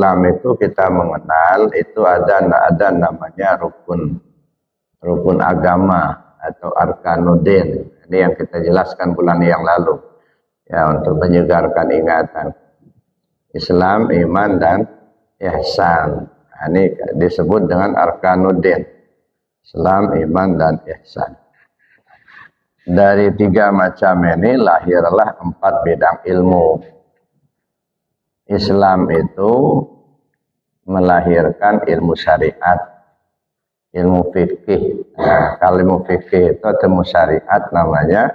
Islam itu kita mengenal itu ada namanya rukun agama atau arkanuddin. Ini yang kita jelaskan bulan yang lalu ya, untuk menyegarkan ingatan. Islam, iman, dan ihsan. Nah, ini disebut dengan arkanuddin. Islam, iman, dan ihsan. Dari 3 macam ini lahirlah 4 bidang ilmu. Islam itu melahirkan ilmu syariat, ilmu fikih. Nah, kalau ilmu fikih itu ilmu syariat namanya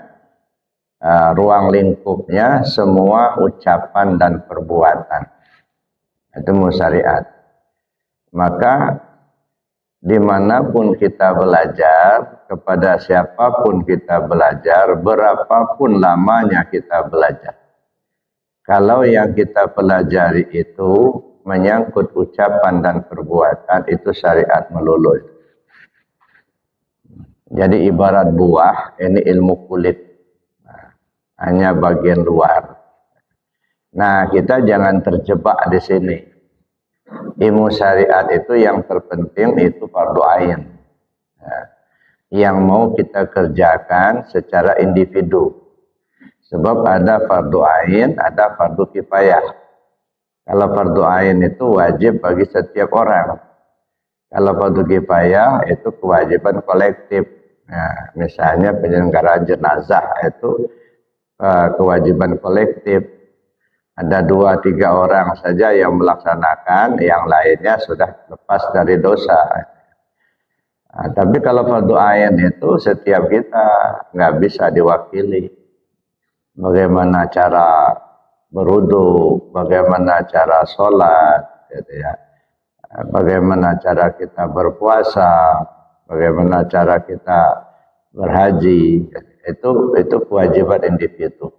ruang lingkupnya semua ucapan dan perbuatan. Itu ilmu syariat. Maka dimanapun kita belajar, kepada siapapun kita belajar, berapapun lamanya kita belajar, kalau yang kita pelajari itu menyangkut ucapan dan perbuatan, itu syariat melulu. Jadi ibarat buah, ini ilmu kulit. Nah, hanya bagian luar. Nah, kita jangan terjebak di sini. Ilmu syariat itu yang terpenting itu fardu ain. Nah, yang mau kita kerjakan secara individu. Sebab ada fardu ain, ada fardu kifayah. Kalau fardu ain itu wajib bagi setiap orang. Kalau fardu kifayah itu kewajiban kolektif. Nah, misalnya penyelenggaraan jenazah itu kewajiban kolektif. Ada 2-3 orang saja yang melaksanakan, yang lainnya sudah lepas dari dosa. Nah, tapi kalau fardu ain itu setiap kita nggak bisa diwakili. Bagaimana cara berwudu, bagaimana cara sholat, gitu ya. Bagaimana cara kita berpuasa, bagaimana cara kita berhaji, itu kewajiban individu.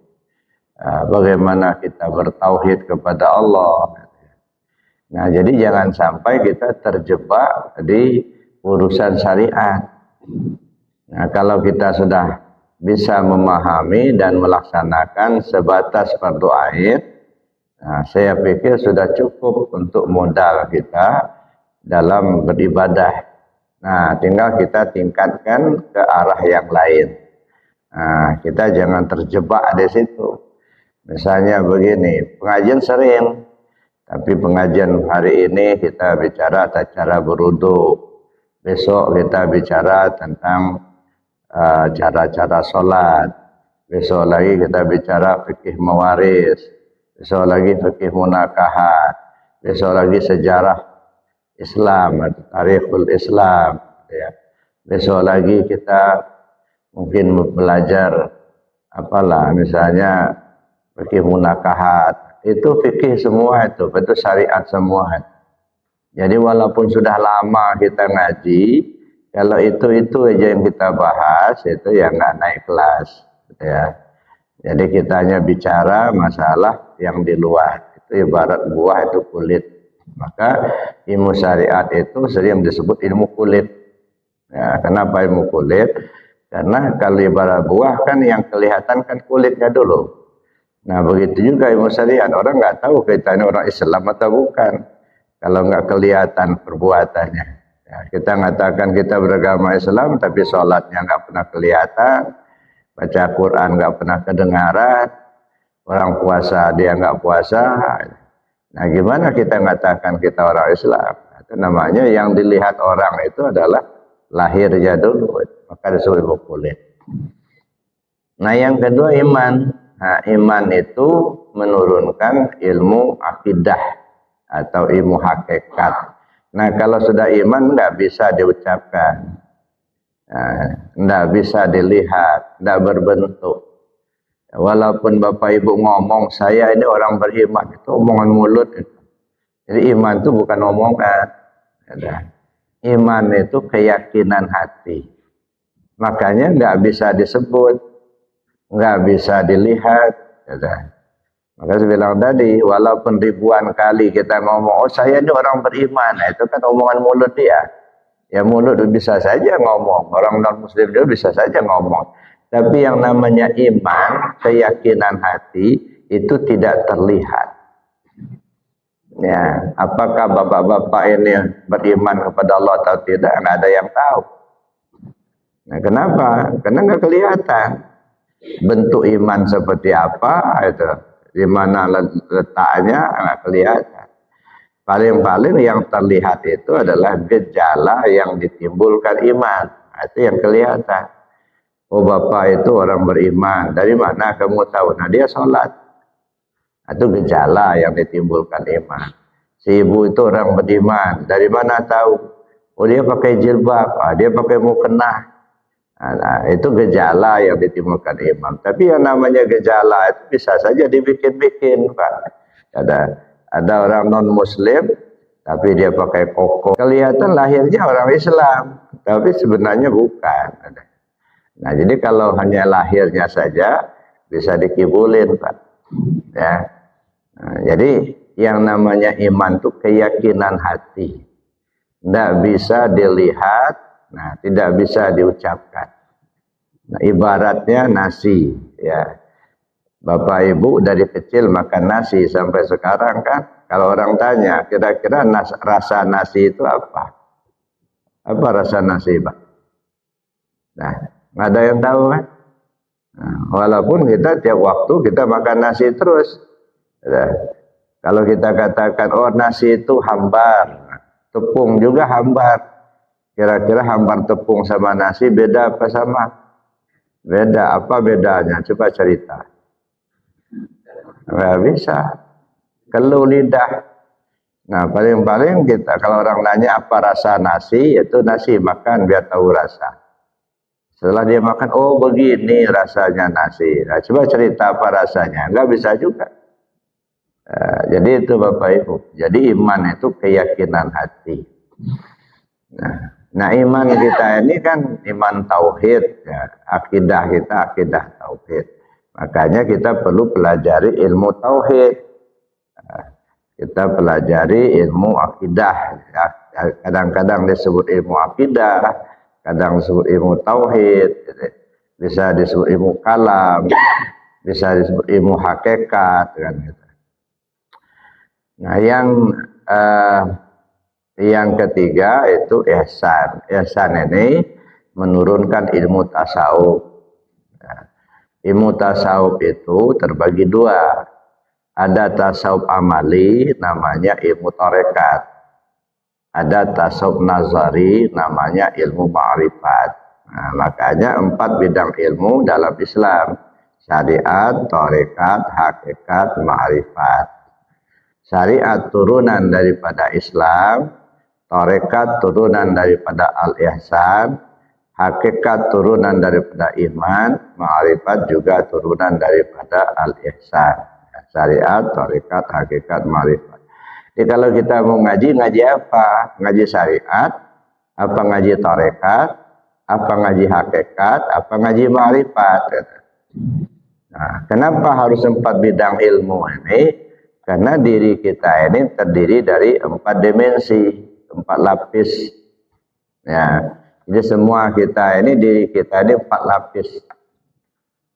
Bagaimana kita bertauhid kepada Allah. Nah, jadi jangan sampai kita terjebak di urusan syariat. Nah, kalau kita sudah bisa memahami dan melaksanakan sebatas fardu ain, nah, saya pikir sudah cukup untuk modal kita dalam beribadah. Nah, tinggal kita tingkatkan ke arah yang lain. Nah, kita jangan terjebak di situ. Misalnya begini, pengajian sering, tapi pengajian hari ini kita bicara cara berwudu, besok kita bicara tentang cara-cara sholat, besok lagi kita bicara fikih mewaris, besok lagi fikih munakahat, besok lagi sejarah Islam atau tarikhul Islam, ya. Besok lagi kita mungkin belajar apalah, misalnya fikih munakahat, itu fikih semua, itu syariat semua. Jadi walaupun sudah lama kita ngaji, kalau itu aja yang kita bahas, itu yang nggak naik kelas, ya. Jadi kita hanya bicara masalah yang di luar. Itu ibarat buah itu kulit. Maka ilmu syariat itu sering disebut ilmu kulit. Ya, kenapa ilmu kulit? Karena kalau ibarat buah kan yang kelihatan kan kulitnya dulu. Nah, begitu juga ilmu syariat. Orang nggak tahu kita ini orang Islam atau bukan, kalau nggak kelihatan perbuatannya. Ya, kita mengatakan kita beragama Islam, tapi sholatnya nggak pernah kelihatan, baca Quran nggak pernah kedengaran, orang puasa dia nggak puasa. Nah, gimana kita mengatakan kita orang Islam? Itu namanya yang dilihat orang itu adalah lahirnya dulu, maka disebut ilmu kulit. Nah, yang kedua iman. Nah, iman itu menurunkan ilmu akidah atau ilmu hakikat. Nah, kalau sudah iman nggak bisa diucapkan, nggak bisa dilihat, nggak berbentuk. Walaupun Bapak Ibu ngomong, saya ini orang beriman, itu omongan mulut. Jadi iman itu bukan omongan. Iman itu keyakinan hati. Makanya nggak bisa disebut, nggak bisa dilihat. Maka saya bilang tadi, walaupun ribuan kali kita ngomong, oh saya ini orang beriman, nah, itu kan omongan mulut dia. Ya mulut bisa saja ngomong, orang non-muslim juga bisa saja ngomong. Tapi yang namanya iman, keyakinan hati, itu tidak terlihat. Ya, apakah bapak-bapak ini beriman kepada Allah atau tidak? Nggak ada yang tahu. Nah, kenapa? Karena nggak kelihatan bentuk iman seperti apa itu, di mana letaknya nggak kelihatan. Paling-paling yang terlihat itu adalah gejala yang ditimbulkan iman. Nah, itu yang kelihatan. Oh, bapak itu orang beriman. Dari mana kamu tahu? Nah, dia sholat. Itu gejala yang ditimbulkan iman. Si ibu itu orang beriman. Dari mana tahu? Oh, dia pakai jilbab, dia pakai mukena. Nah, itu gejala yang ditimbulkan iman. Tapi yang namanya gejala itu bisa saja dibikin-bikin, Pak. Ada orang non Muslim, tapi dia pakai koko. Kelihatan lahirnya orang Islam, tapi sebenarnya bukan. Nah, jadi kalau hanya lahirnya saja bisa dikibulin, Pak. Ya. Nah, jadi yang namanya iman itu keyakinan hati. Tidak bisa dilihat, nah tidak bisa diucapkan. Nah, ibaratnya nasi, ya. Bapak Ibu dari kecil makan nasi sampai sekarang kan, kalau orang tanya kira-kira rasa nasi itu apa? Apa rasa nasi, Pak? Nah, nggak ada yang tahu kan? Nah, walaupun kita tiap waktu kita makan nasi terus. Ya. Kalau kita katakan, oh nasi itu hambar, tepung juga hambar. Kira-kira hambar tepung sama nasi beda apa sama? Beda. Apa bedanya? Coba cerita. Nggak bisa. Keluh lidah. Nah, paling-paling kita kalau orang nanya apa rasa nasi, itu nasi makan biar tahu rasa. Setelah dia makan, oh begini rasanya nasi. Nah, coba cerita apa rasanya. Nggak bisa juga. Jadi itu Bapak Ibu. Jadi iman itu keyakinan hati. Nah, iman kita ini kan iman tauhid, ya. Akidah kita akidah tauhid. Makanya kita perlu pelajari ilmu tauhid. Kita pelajari ilmu akidah. Kadang-kadang disebut ilmu akidah, kadang disebut ilmu tauhid, bisa disebut ilmu kalam, bisa disebut ilmu hakikat, kan gitu. Nah, yang ketiga itu ihsan. Ihsan ini menurunkan ilmu tasawuf. Nah, ilmu tasawuf itu terbagi dua. Ada tasawuf amali, namanya ilmu tarekat. Ada tasawuf nazari, namanya ilmu ma'rifat. Nah, makanya 4 bidang ilmu dalam Islam. Syariat, tarekat, hakikat, ma'rifat. Syariat turunan daripada Islam, tarekat turunan daripada al-ihsan, hakikat turunan daripada iman, ma'rifat juga turunan daripada al-ihsan. Syariat, tarekat, hakikat, ma'rifat. Jadi kalau kita mau ngaji apa? Ngaji syariat, apa ngaji tarekat, apa ngaji hakikat, apa ngaji ma'rifat. Nah, kenapa harus 4 bidang ilmu ini? Karena diri kita ini terdiri dari 4 dimensi, 4 lapis. Ya, jadi semua kita ini, diri kita ini 4 lapis.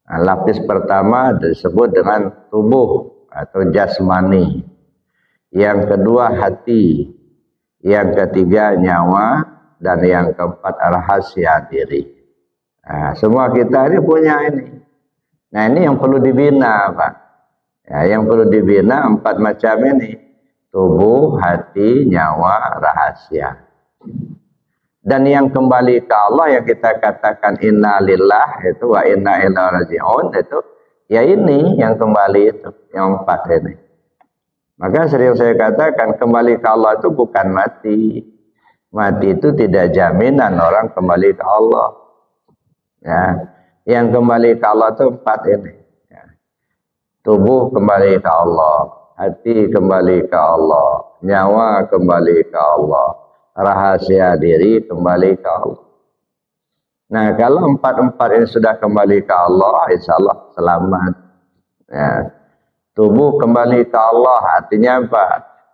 Nah, lapis pertama disebut dengan tubuh atau jasmani. Yang kedua hati. Yang ketiga nyawa. Dan yang keempat rahasia diri. Nah, semua kita ini punya ini. Nah, ini yang perlu dibina, Pak. Ya, yang perlu dibina 4 macam ini. Tubuh, hati, nyawa, rahasia. Dan yang kembali ke Allah yang kita katakan inna lillah itu wa inna ilaihi raji'un itu ya ini yang kembali itu, yang 4 ini. Maka sering saya katakan kembali ke Allah itu bukan mati. Mati itu tidak jaminan orang kembali ke Allah. Ya, yang kembali ke Allah itu 4 ini. Tubuh kembali ke Allah, hati kembali ke Allah, nyawa kembali ke Allah, rahasia diri kembali ke Allah. Nah, kalau 4 ini sudah kembali ke Allah, insya Allah selamat. Ya. Tubuh kembali ke Allah, artinya apa?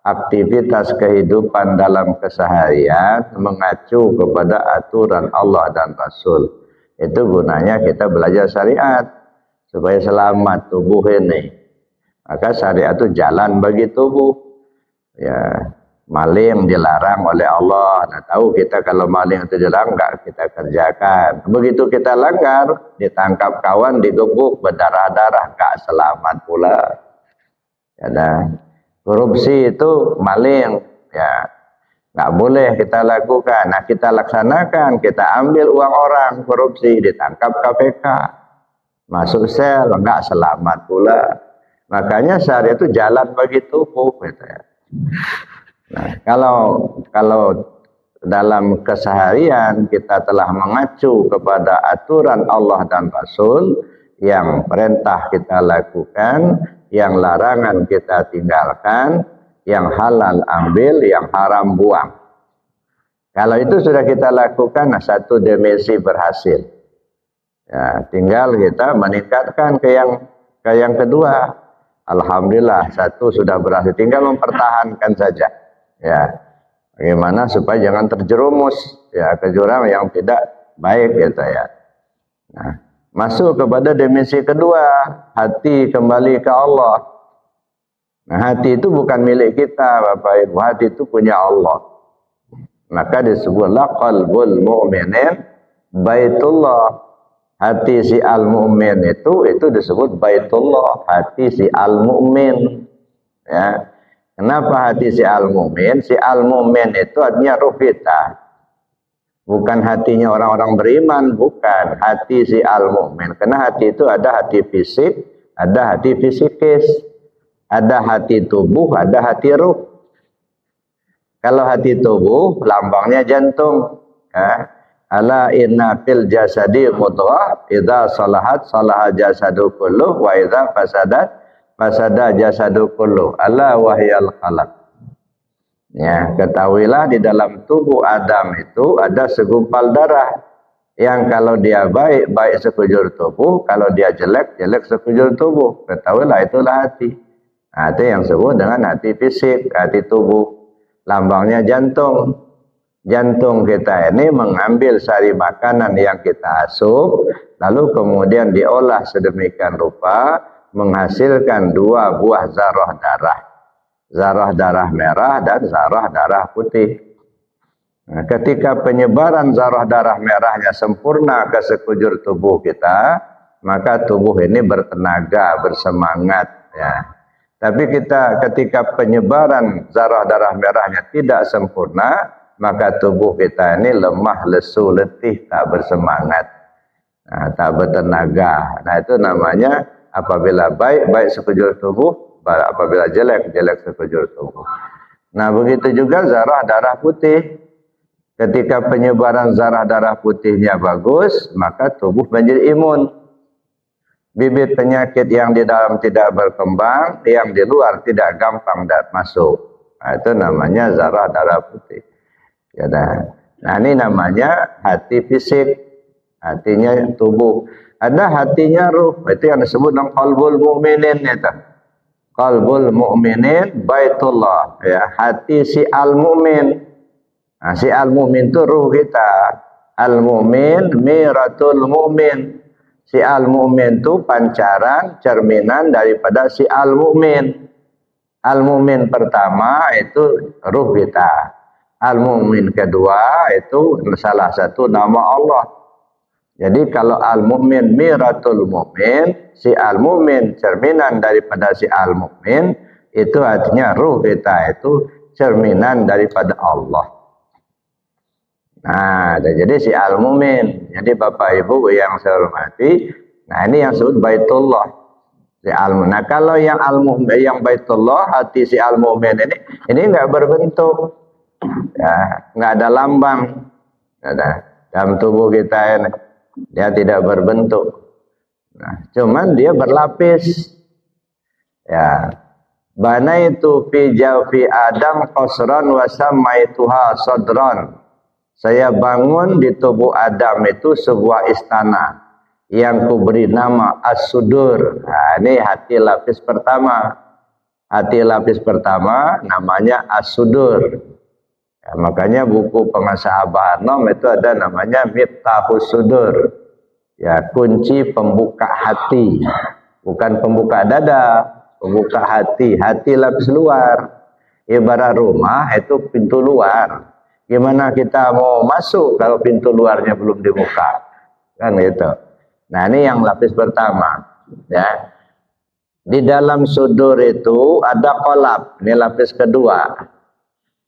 Aktivitas kehidupan dalam keseharian mengacu kepada aturan Allah dan Rasul. Itu gunanya kita belajar syariat. Supaya selamat tubuh ini. Maka syariat itu jalan bagi tubuh. Ya, maling dilarang oleh Allah. Nah, tahu kita kalau maling itu dilarang enggak kita kerjakan. Begitu kita langgar, ditangkap kawan, digebuk, berdarah-darah, enggak selamat pula. Ya, nah, korupsi itu maling, ya enggak boleh kita lakukan. Nah, kita laksanakan, kita ambil uang orang korupsi, ditangkap KPK, masuk sel, enggak selamat pula. Makanya syariat itu jalan bagi tubuh, gitu ya. Nah, kalau dalam keseharian kita telah mengacu kepada aturan Allah dan Rasul, yang perintah kita lakukan, yang larangan kita tinggalkan, yang halal ambil, yang haram buang. Kalau itu sudah kita lakukan, nah satu dimensi berhasil. Ya, tinggal kita meningkatkan ke yang kedua. Alhamdulillah, satu sudah berhasil, tinggal mempertahankan saja. Ya, bagaimana supaya jangan terjerumus ya ke jurang yang tidak baik gitu ya. Nah, masuk kepada dimensi kedua, hati kembali ke Allah. Nah, hati itu bukan milik kita, Bapak Ibu, hati itu punya Allah. Maka disebutlah qalbul mu'minin baitullah. Hati si al-mu'min itu disebut baitullah, hati si al-mu'min. Ya. Kenapa hati si al-mu'min? Si al-mu'min itu artinya ruh kita. Bukan hatinya orang-orang beriman, bukan. Hati si al-mu'min. Karena hati itu ada hati fisik, ada hati fisikis. Ada hati tubuh, ada hati ruh. Kalau hati tubuh, lambangnya jantung. Ya. Ala inna fil jasadi mudghah idza salahat salaha jasadu kulluh wa idza fasadat fasada jasadu kulluh ala wahyal qalb. Ya, ketahuilah di dalam tubuh Adam itu ada segumpal darah yang kalau dia baik, baik sekujur tubuh, kalau dia jelek, jelek sekujur tubuh. Ketahuilah itulah hati. Nah, itu yang disebut dengan hati fisik, hati tubuh. Lambangnya jantung. Jantung kita ini mengambil sari makanan yang kita asup, lalu kemudian diolah sedemikian rupa, menghasilkan dua buah zarah darah. Zarah darah merah dan zarah darah putih. Nah, ketika penyebaran zarah darah merahnya sempurna ke sekujur tubuh kita, maka tubuh ini bertenaga, bersemangat. Ya. Tapi ketika penyebaran zarah darah merahnya tidak sempurna, maka tubuh kita ini lemah, lesu, letih, tak bersemangat, nah, tak bertenaga. Nah, itu namanya apabila baik, baik sekujur tubuh, apabila jelek, jelek sekujur tubuh. Nah, begitu juga zarah darah putih. Ketika penyebaran zarah darah putihnya bagus, maka tubuh menjadi imun. Bibit penyakit yang di dalam tidak berkembang, yang di luar tidak gampang masuk. Nah, itu namanya zarah darah putih. Ya, nah ini namanya hati fisik, hatinya tubuh. Ada hatinya ruh, itu yang disebut dengan qalbul mu'minin itu. Qalbul mu'minin baitullah, ya, hati si al-mu'min. Nah, si al-mu'min itu ruh kita. Al-mu'min miratul mu'min. Si al-mu'min itu pancaran, cerminan daripada si al-mu'min. Al-mu'min pertama itu ruh kita. Al-mu'min kedua itu salah satu nama Allah. Jadi kalau al-mu'min miratul mu'min, si al-mu'min cerminan daripada si al-mu'min, itu artinya ruh kita itu cerminan daripada Allah. Nah, jadi si al-mu'min. Jadi Bapak Ibu yang saya hormati, nah ini yang disebut baitullah. Si al-mu'min. Nah, kalau yang al-mu'min, yang baitullah, hati si al-mu'min ini enggak berbentuk. Ya, nggak ada lambang, ada dalam tubuh kita ini, dia tidak berbentuk. Nah, cuman dia berlapis. Ya, banaitu fi jawfi Adam qasran wa samaituha sadran. Saya bangun di tubuh Adam itu sebuah istana yang kuberi nama As-Sudur. Nah, ini hati lapis pertama. Hati lapis pertama namanya As-Sudur. Ya, makanya buku pengasah Abah Anom itu ada namanya Miftahus Sudur. Ya, kunci pembuka hati. Bukan pembuka dada, pembuka hati. Hati lapis luar. Ibarat rumah itu pintu luar. Gimana kita mau masuk kalau pintu luarnya belum dibuka? Kan gitu. Nah, ini yang lapis pertama, ya. Di dalam sudur itu ada qalab, ini lapis kedua.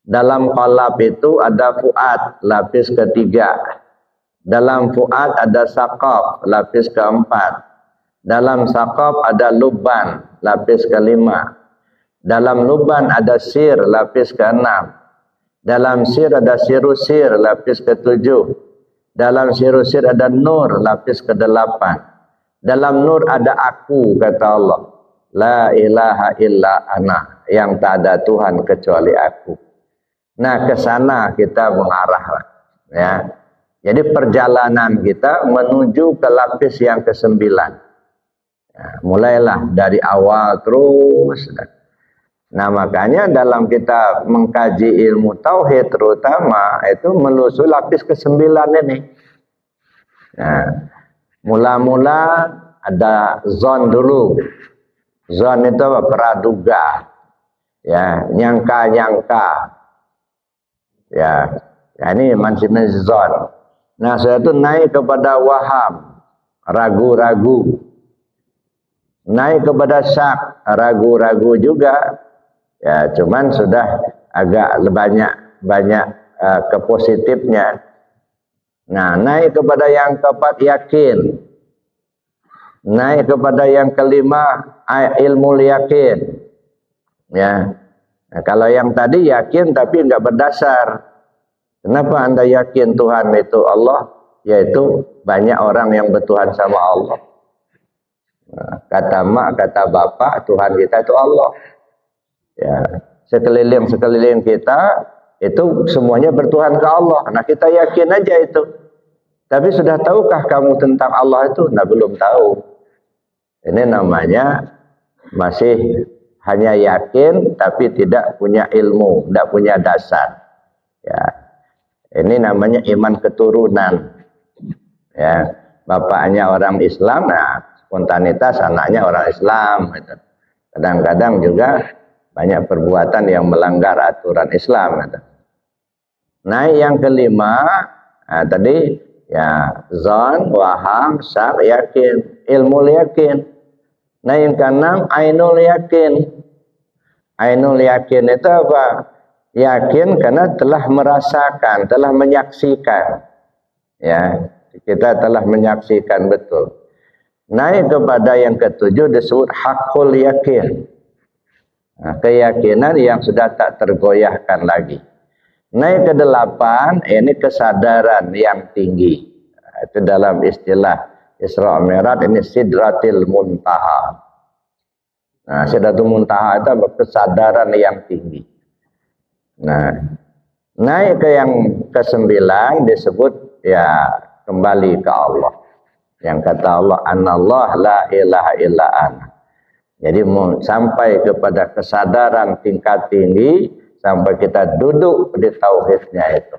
Dalam qalab itu ada fuad, lapis ketiga. Dalam fuad ada saqaf, lapis keempat. Dalam saqaf ada luban, lapis kelima. Dalam luban ada sir, lapis keenam. Dalam sir ada sirusir, lapis ketujuh. Dalam sirusir ada nur, lapis kedelapan. Dalam nur ada aku, kata Allah. La ilaha illa ana, yang tak ada Tuhan kecuali aku. Nah, ke sana kita mengarah, ya. Jadi perjalanan kita menuju ke lapis yang ke-9. Ya, mulailah dari awal terus. Nah, makanya dalam kita mengkaji ilmu tauhid terutama itu melusuri lapis ke-9 ini. Nah, mula-mula ada zon dulu. Zon itu apa? Praduga. Ya, nyangka-nyangka. Ya, ini masih zon. Nah, saya itu naik kepada waham, ragu-ragu. Naik kepada syak, ragu-ragu juga. Ya, cuman sudah agak banyak ke positifnya. Nah, naik kepada yang keempat yakin. Naik kepada yang kelima ilmu yakin. Ya. Nah, kalau yang tadi yakin tapi enggak berdasar. Kenapa Anda yakin Tuhan itu Allah? Yaitu banyak orang yang bertuhan sama Allah. Nah, kata mak, kata bapak, Tuhan kita itu Allah. Ya, sekeliling kita itu semuanya bertuhan ke Allah. Nah, kita yakin aja itu. Tapi sudah tahukah kamu tentang Allah itu? Nah, belum tahu. Ini namanya masih hanya yakin tapi tidak punya ilmu, tidak punya dasar. Ya. Ini namanya iman keturunan. Ya, bapaknya orang Islam, nah spontanitas anaknya orang Islam. Gitu. Kadang-kadang juga banyak perbuatan yang melanggar aturan Islam. Gitu. Nah, yang kelima, nah, tadi ya zon, waham, syak, yakin, ilmu yakin. Nah, yang keenam ainul yakin. Ainul yakin itu apa? Yakin karena telah merasakan, telah menyaksikan. Ya, kita telah menyaksikan betul. Naik kepada yang ketujuh disebut hakul yakin. Nah, keyakinan yang sudah tak tergoyahkan lagi. Naik ke 8, ini kesadaran yang tinggi. Nah, itu dalam istilah Isra Mi'raj ini sidratil muntaha. Nah, sidratul muntaha itu kesadaran yang tinggi. Nah, naik ke yang ke-9 disebut ya kembali ke Allah. Yang kata Allah, Anallah la ilaha illa ana. Jadi sampai kepada kesadaran tingkat tinggi sampai kita duduk di tauhidnya itu.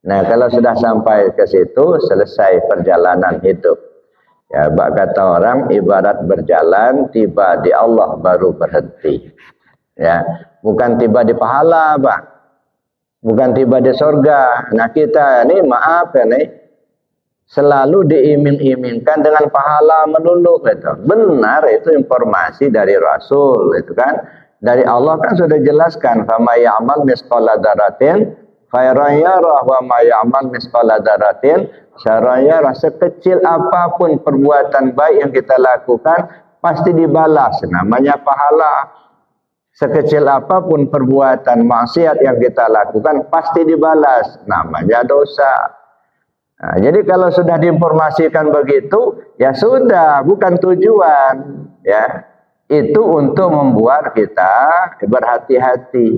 Nah, kalau sudah sampai ke situ selesai perjalanan hidup. Ya, kata orang ibarat berjalan tiba di Allah baru berhenti. Ya, bukan tiba di pahala, Pak. Bukan tiba di surga. Nah, kita ini maaf ya nih, selalu diiming-imingkan dengan pahala melulu gitu. Benar itu informasi dari Rasul itu kan. Dari Allah kan sudah jelaskan, "Fama ya'mal misqala dzarratin khairan yarah wa ma ya'mal misqala dzarratin syarran yarah." Sekecil apapun perbuatan baik yang kita lakukan pasti dibalas, namanya pahala. Sekecil apapun perbuatan maksiat yang kita lakukan pasti dibalas, namanya dosa. Nah, jadi kalau sudah diinformasikan begitu, ya sudah, bukan tujuan, ya. Itu untuk membuat kita berhati-hati.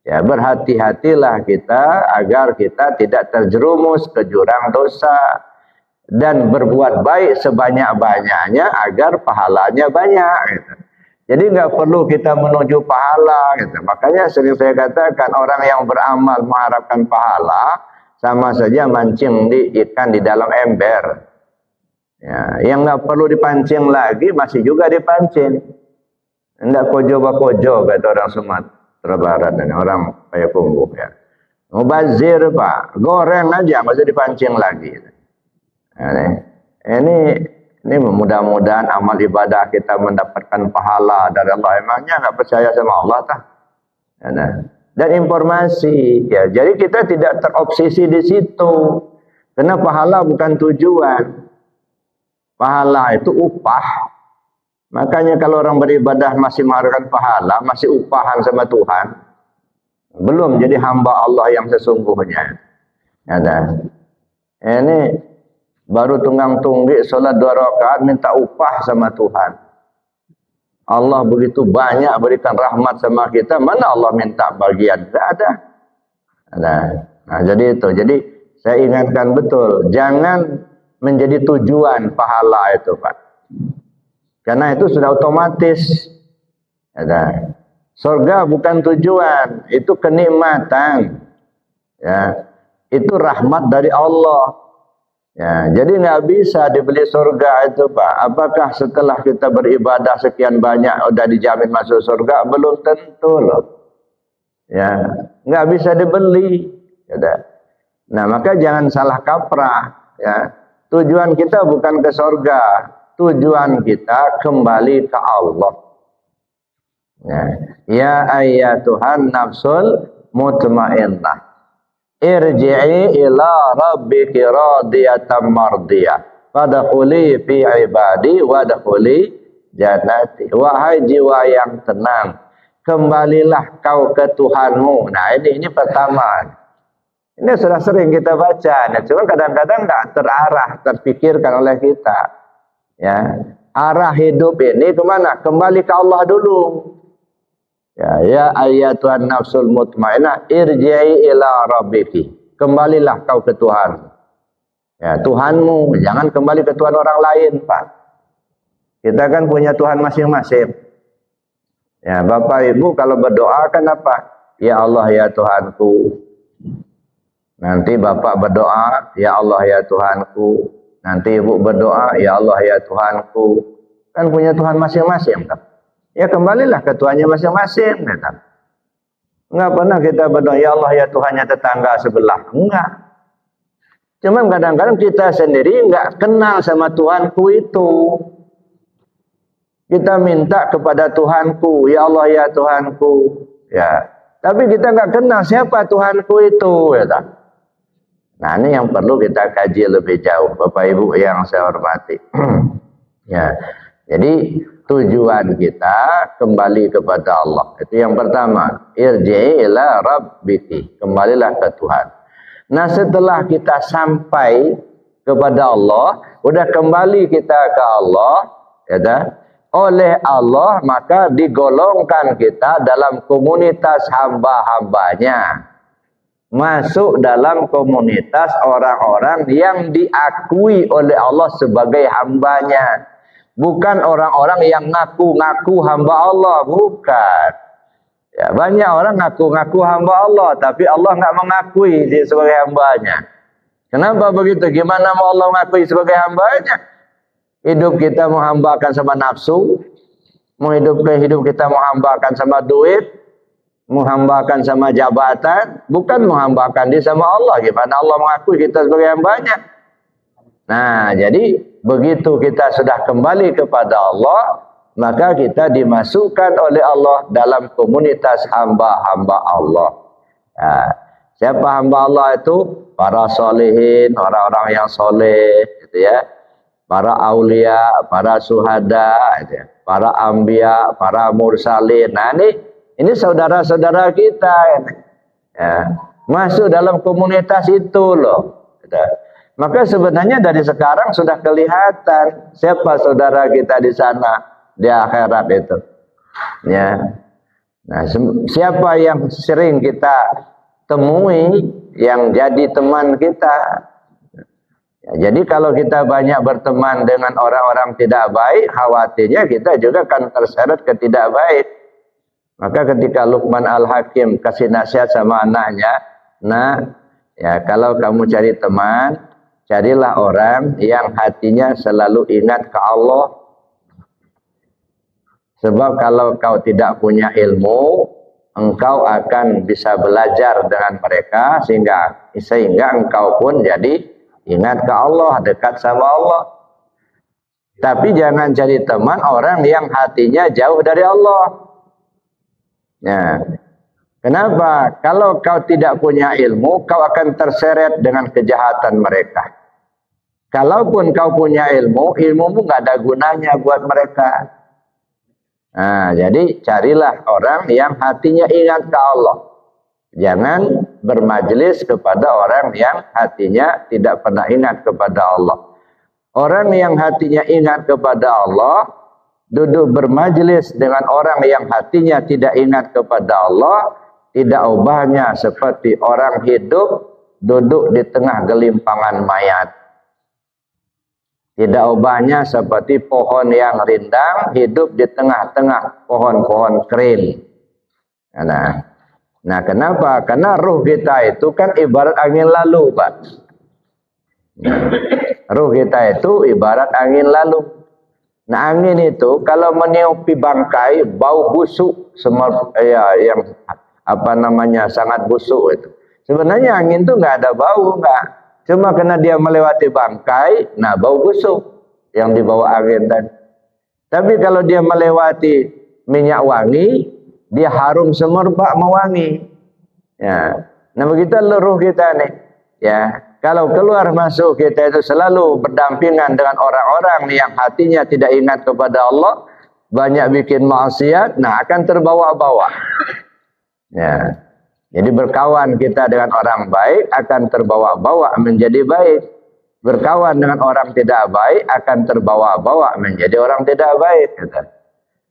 Ya, berhati-hatilah kita agar kita tidak terjerumus ke jurang dosa dan berbuat baik sebanyak-banyaknya agar pahalanya banyak gitu. Jadi nggak perlu kita menuju pahala gitu. Makanya sering saya katakan orang yang beramal mengharapkan pahala sama saja mancing ikan di dalam ember. Ya, yang nggak perlu dipancing lagi masih juga dipancing. Nggak kojo bakojo kata orang Sumatera. Barat ini orang Payakumbuh ya. Mubazir Pak, goreng aja, nggak usah dipancing lagi. Ini mudah-mudahan amal ibadah kita mendapatkan pahala dari Allah. Emangnya nggak percaya sama Allah tak? Dan informasi, ya. Jadi kita tidak terobsesi di situ, karena pahala bukan tujuan. Pahala itu upah. Makanya kalau orang beribadah masih mengharapkan pahala, masih upahan sama Tuhan, belum jadi hamba Allah yang sesungguhnya. Ini baru tunggang tunggik sholat 2 rakaat minta upah sama Tuhan. Allah begitu banyak berikan rahmat sama kita, mana Allah minta bagian? Tidak ada. Nah, jadi itu. Jadi saya ingatkan betul, jangan menjadi tujuan pahala itu, Pak. Karena itu sudah otomatis. Surga bukan tujuan, itu kenikmatan. Ya, itu rahmat dari Allah. Ya, jadi nggak bisa dibeli surga itu, Pak. Apakah setelah kita beribadah sekian banyak udah dijamin masuk surga? Belum tentu loh. Ya, nggak bisa dibeli. Ya, nah, maka jangan salah kaprah. Ya, tujuan kita bukan ke surga, tujuan kita kembali ke Allah. Ya ayyatuhan nafsul mutmainnah, irji'i ila rabbiki radiyatan mardiyah, fadkhuli fi ibadi wadkhuli jannati. Wahai jiwa yang tenang, kembalilah kau ke Tuhanmu. Nah, ini pertama. Ini sudah sering kita baca, nah, cuma kadang-kadang nggak terarah, terpikirkan oleh kita. Ya, arah hidup ini kemana? Kembali ke Allah dulu. Ya ayyatuhan nafsul mutmainnah, irji'i ila rabbiki. Kembalilah kau ke Tuhan. Ya, Tuhanmu, jangan kembali ke Tuhan orang lain, Pak. Kita kan punya Tuhan masing-masing. Ya, Bapak Ibu kalau berdoa kan apa? Ya Allah ya Tuhanku. Nanti Bapak berdoa, ya Allah ya Tuhanku. Nanti Ibu berdoa, ya Allah ya Tuhanku. Kan punya Tuhan masing-masing, Pak. Ya kembalilah ke Tuhannya masing-masing. Enggak pernah kita berdoa, ya Allah ya Tuhannya tetangga sebelah. Enggak. Cuman kadang-kadang kita sendiri enggak kenal sama Tuhanku itu. Kita minta kepada Tuhanku, ya Allah ya Tuhanku. Ya. Tapi kita enggak kenal siapa Tuhanku itu. Ya, tak? Nah, ini yang perlu kita kaji lebih jauh, Bapak Ibu yang saya hormati. Ya. Jadi tujuan kita kembali kepada Allah. Itu yang pertama. Irji'i ila rabbiki. Kembalilah ke Tuhan. Nah, setelah kita sampai kepada Allah, udah kembali kita ke Allah, ya dah. Oleh Allah maka digolongkan kita dalam komunitas hamba-hambanya. Masuk dalam komunitas orang-orang yang diakui oleh Allah sebagai hambanya. Bukan orang-orang yang ngaku-ngaku hamba Allah, bukan. Ya, banyak orang ngaku-ngaku hamba Allah, tapi Allah nggak mengakui dia sebagai hambanya. Kenapa begitu? Gimana mau Allah mengakui sebagai hambanya? Hidup kita mau hambakan sama nafsu, hidup kita mau hambakan sama duit, menghambakan sama jabatan, bukan menghambakan dia sama Allah. Gimana Allah mengakui kita sebagai hambanya? Nah, jadi begitu kita sudah kembali kepada Allah, maka kita dimasukkan oleh Allah dalam komunitas hamba-hamba Allah. Nah, siapa hamba Allah itu? Para solihin, orang-orang yang soleh, gitu ya. Para aulia, para suhada, gitu ya. Para ambia, para mursalin. Nah, ini saudara-saudara kita, ya. Masuk dalam komunitas itu loh. Gitu. Maka sebenarnya dari sekarang sudah kelihatan siapa saudara kita di sana di akhirat itu. Ya. Nah, siapa yang sering kita temui yang jadi teman kita. Ya, jadi kalau kita banyak berteman dengan orang-orang tidak baik, khawatirnya kita juga akan terseret ke tidak baik. Maka ketika Luqman Al-Hakim kasih nasihat sama anaknya, nah, ya kalau kamu cari teman, carilah orang yang hatinya selalu ingat ke Allah. Sebab kalau kau tidak punya ilmu, engkau akan bisa belajar dengan mereka sehingga engkau pun jadi ingat ke Allah, dekat sama Allah. Tapi jangan jadi teman orang yang hatinya jauh dari Allah. Ya. Kenapa? Kalau kau tidak punya ilmu, kau akan terseret dengan kejahatan mereka. Kalaupun kau punya ilmu, ilmumu nggak ada gunanya buat mereka. Nah, jadi carilah orang yang hatinya ingat ke Allah. Jangan bermajelis kepada orang yang hatinya tidak pernah ingat kepada Allah. Orang yang hatinya ingat kepada Allah, duduk bermajelis dengan orang yang hatinya tidak ingat kepada Allah, tidak ubahnya seperti orang hidup duduk di tengah gelimpangan mayat. Tidak ubahnya seperti pohon yang rindang hidup di tengah-tengah pohon-pohon kering. Nah, kenapa? Karena ruh kita itu kan ibarat angin lalu, Pak. Ruh kita itu ibarat angin lalu. Nah, angin itu kalau meniupi bangkai, bau busuk, yang sangat busuk itu. Sebenarnya angin itu nggak ada bau, nggak. Cuma karena dia melewati bangkai, nah bau busuk yang dibawa angin tadi. Tapi kalau dia melewati minyak wangi, dia harum semerbak mewangi. Ya. Nah begitu ruh kita nih. Ya, kalau keluar masuk kita itu selalu berdampingan dengan orang-orang yang hatinya tidak ingat kepada Allah, banyak bikin maksiat, nah akan terbawa-bawa. Ya. Jadi berkawan kita dengan orang baik akan terbawa-bawa menjadi baik. Berkawan dengan orang tidak baik akan terbawa-bawa menjadi orang tidak baik. Gitu.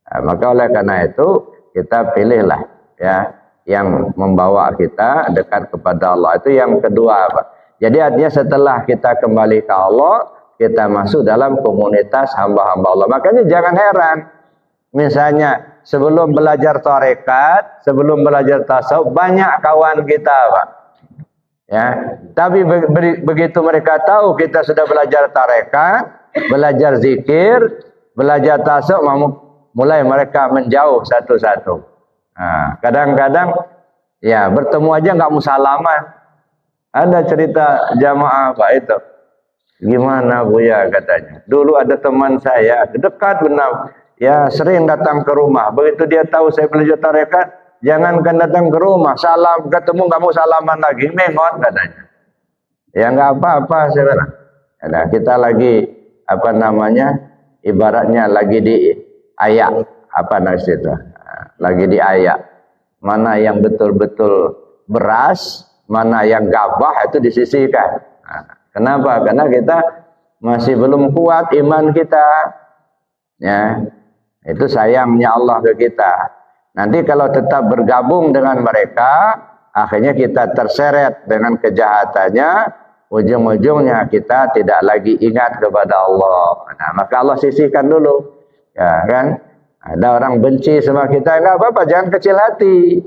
Nah, maka oleh karena itu kita pilihlah ya yang membawa kita dekat kepada Allah. Itu yang kedua, Pak. Jadi artinya setelah kita kembali ke Allah, kita masuk dalam komunitas hamba-hamba Allah. Makanya jangan heran. Misalnya sebelum belajar tarekat, sebelum belajar tasawuf, banyak kawan kita, Pak. Ya, tapi begitu mereka tahu kita sudah belajar tarekat, belajar zikir, belajar tasawuf, mulai mereka menjauh satu-satu. Nah, kadang-kadang ya bertemu aja nggak mau salaman. Ada cerita jamaah Pak itu. Gimana Buya katanya. Dulu ada teman saya dekat benar. Ya sering datang ke rumah. Begitu dia tahu saya belajar tarekat, jangankan datang ke rumah, salam ketemu nggak mau salaman lagi, mengot katanya. Ya nggak apa-apa sebenarnya. Nah, kita lagi ibaratnya lagi di ayak itu, lagi di ayak. Mana yang betul-betul beras, mana yang gabah itu disisihkan. Nah, kenapa? Karena kita masih belum kuat iman kita. Ya. Itu sayangnya Allah ke kita. Nanti kalau tetap bergabung dengan mereka, akhirnya kita terseret dengan kejahatannya, ujung-ujungnya kita tidak lagi ingat kepada Allah. Nah, maka Allah sisihkan dulu. Ya kan? Ada orang benci sama kita, enggak apa-apa, jangan kecil hati.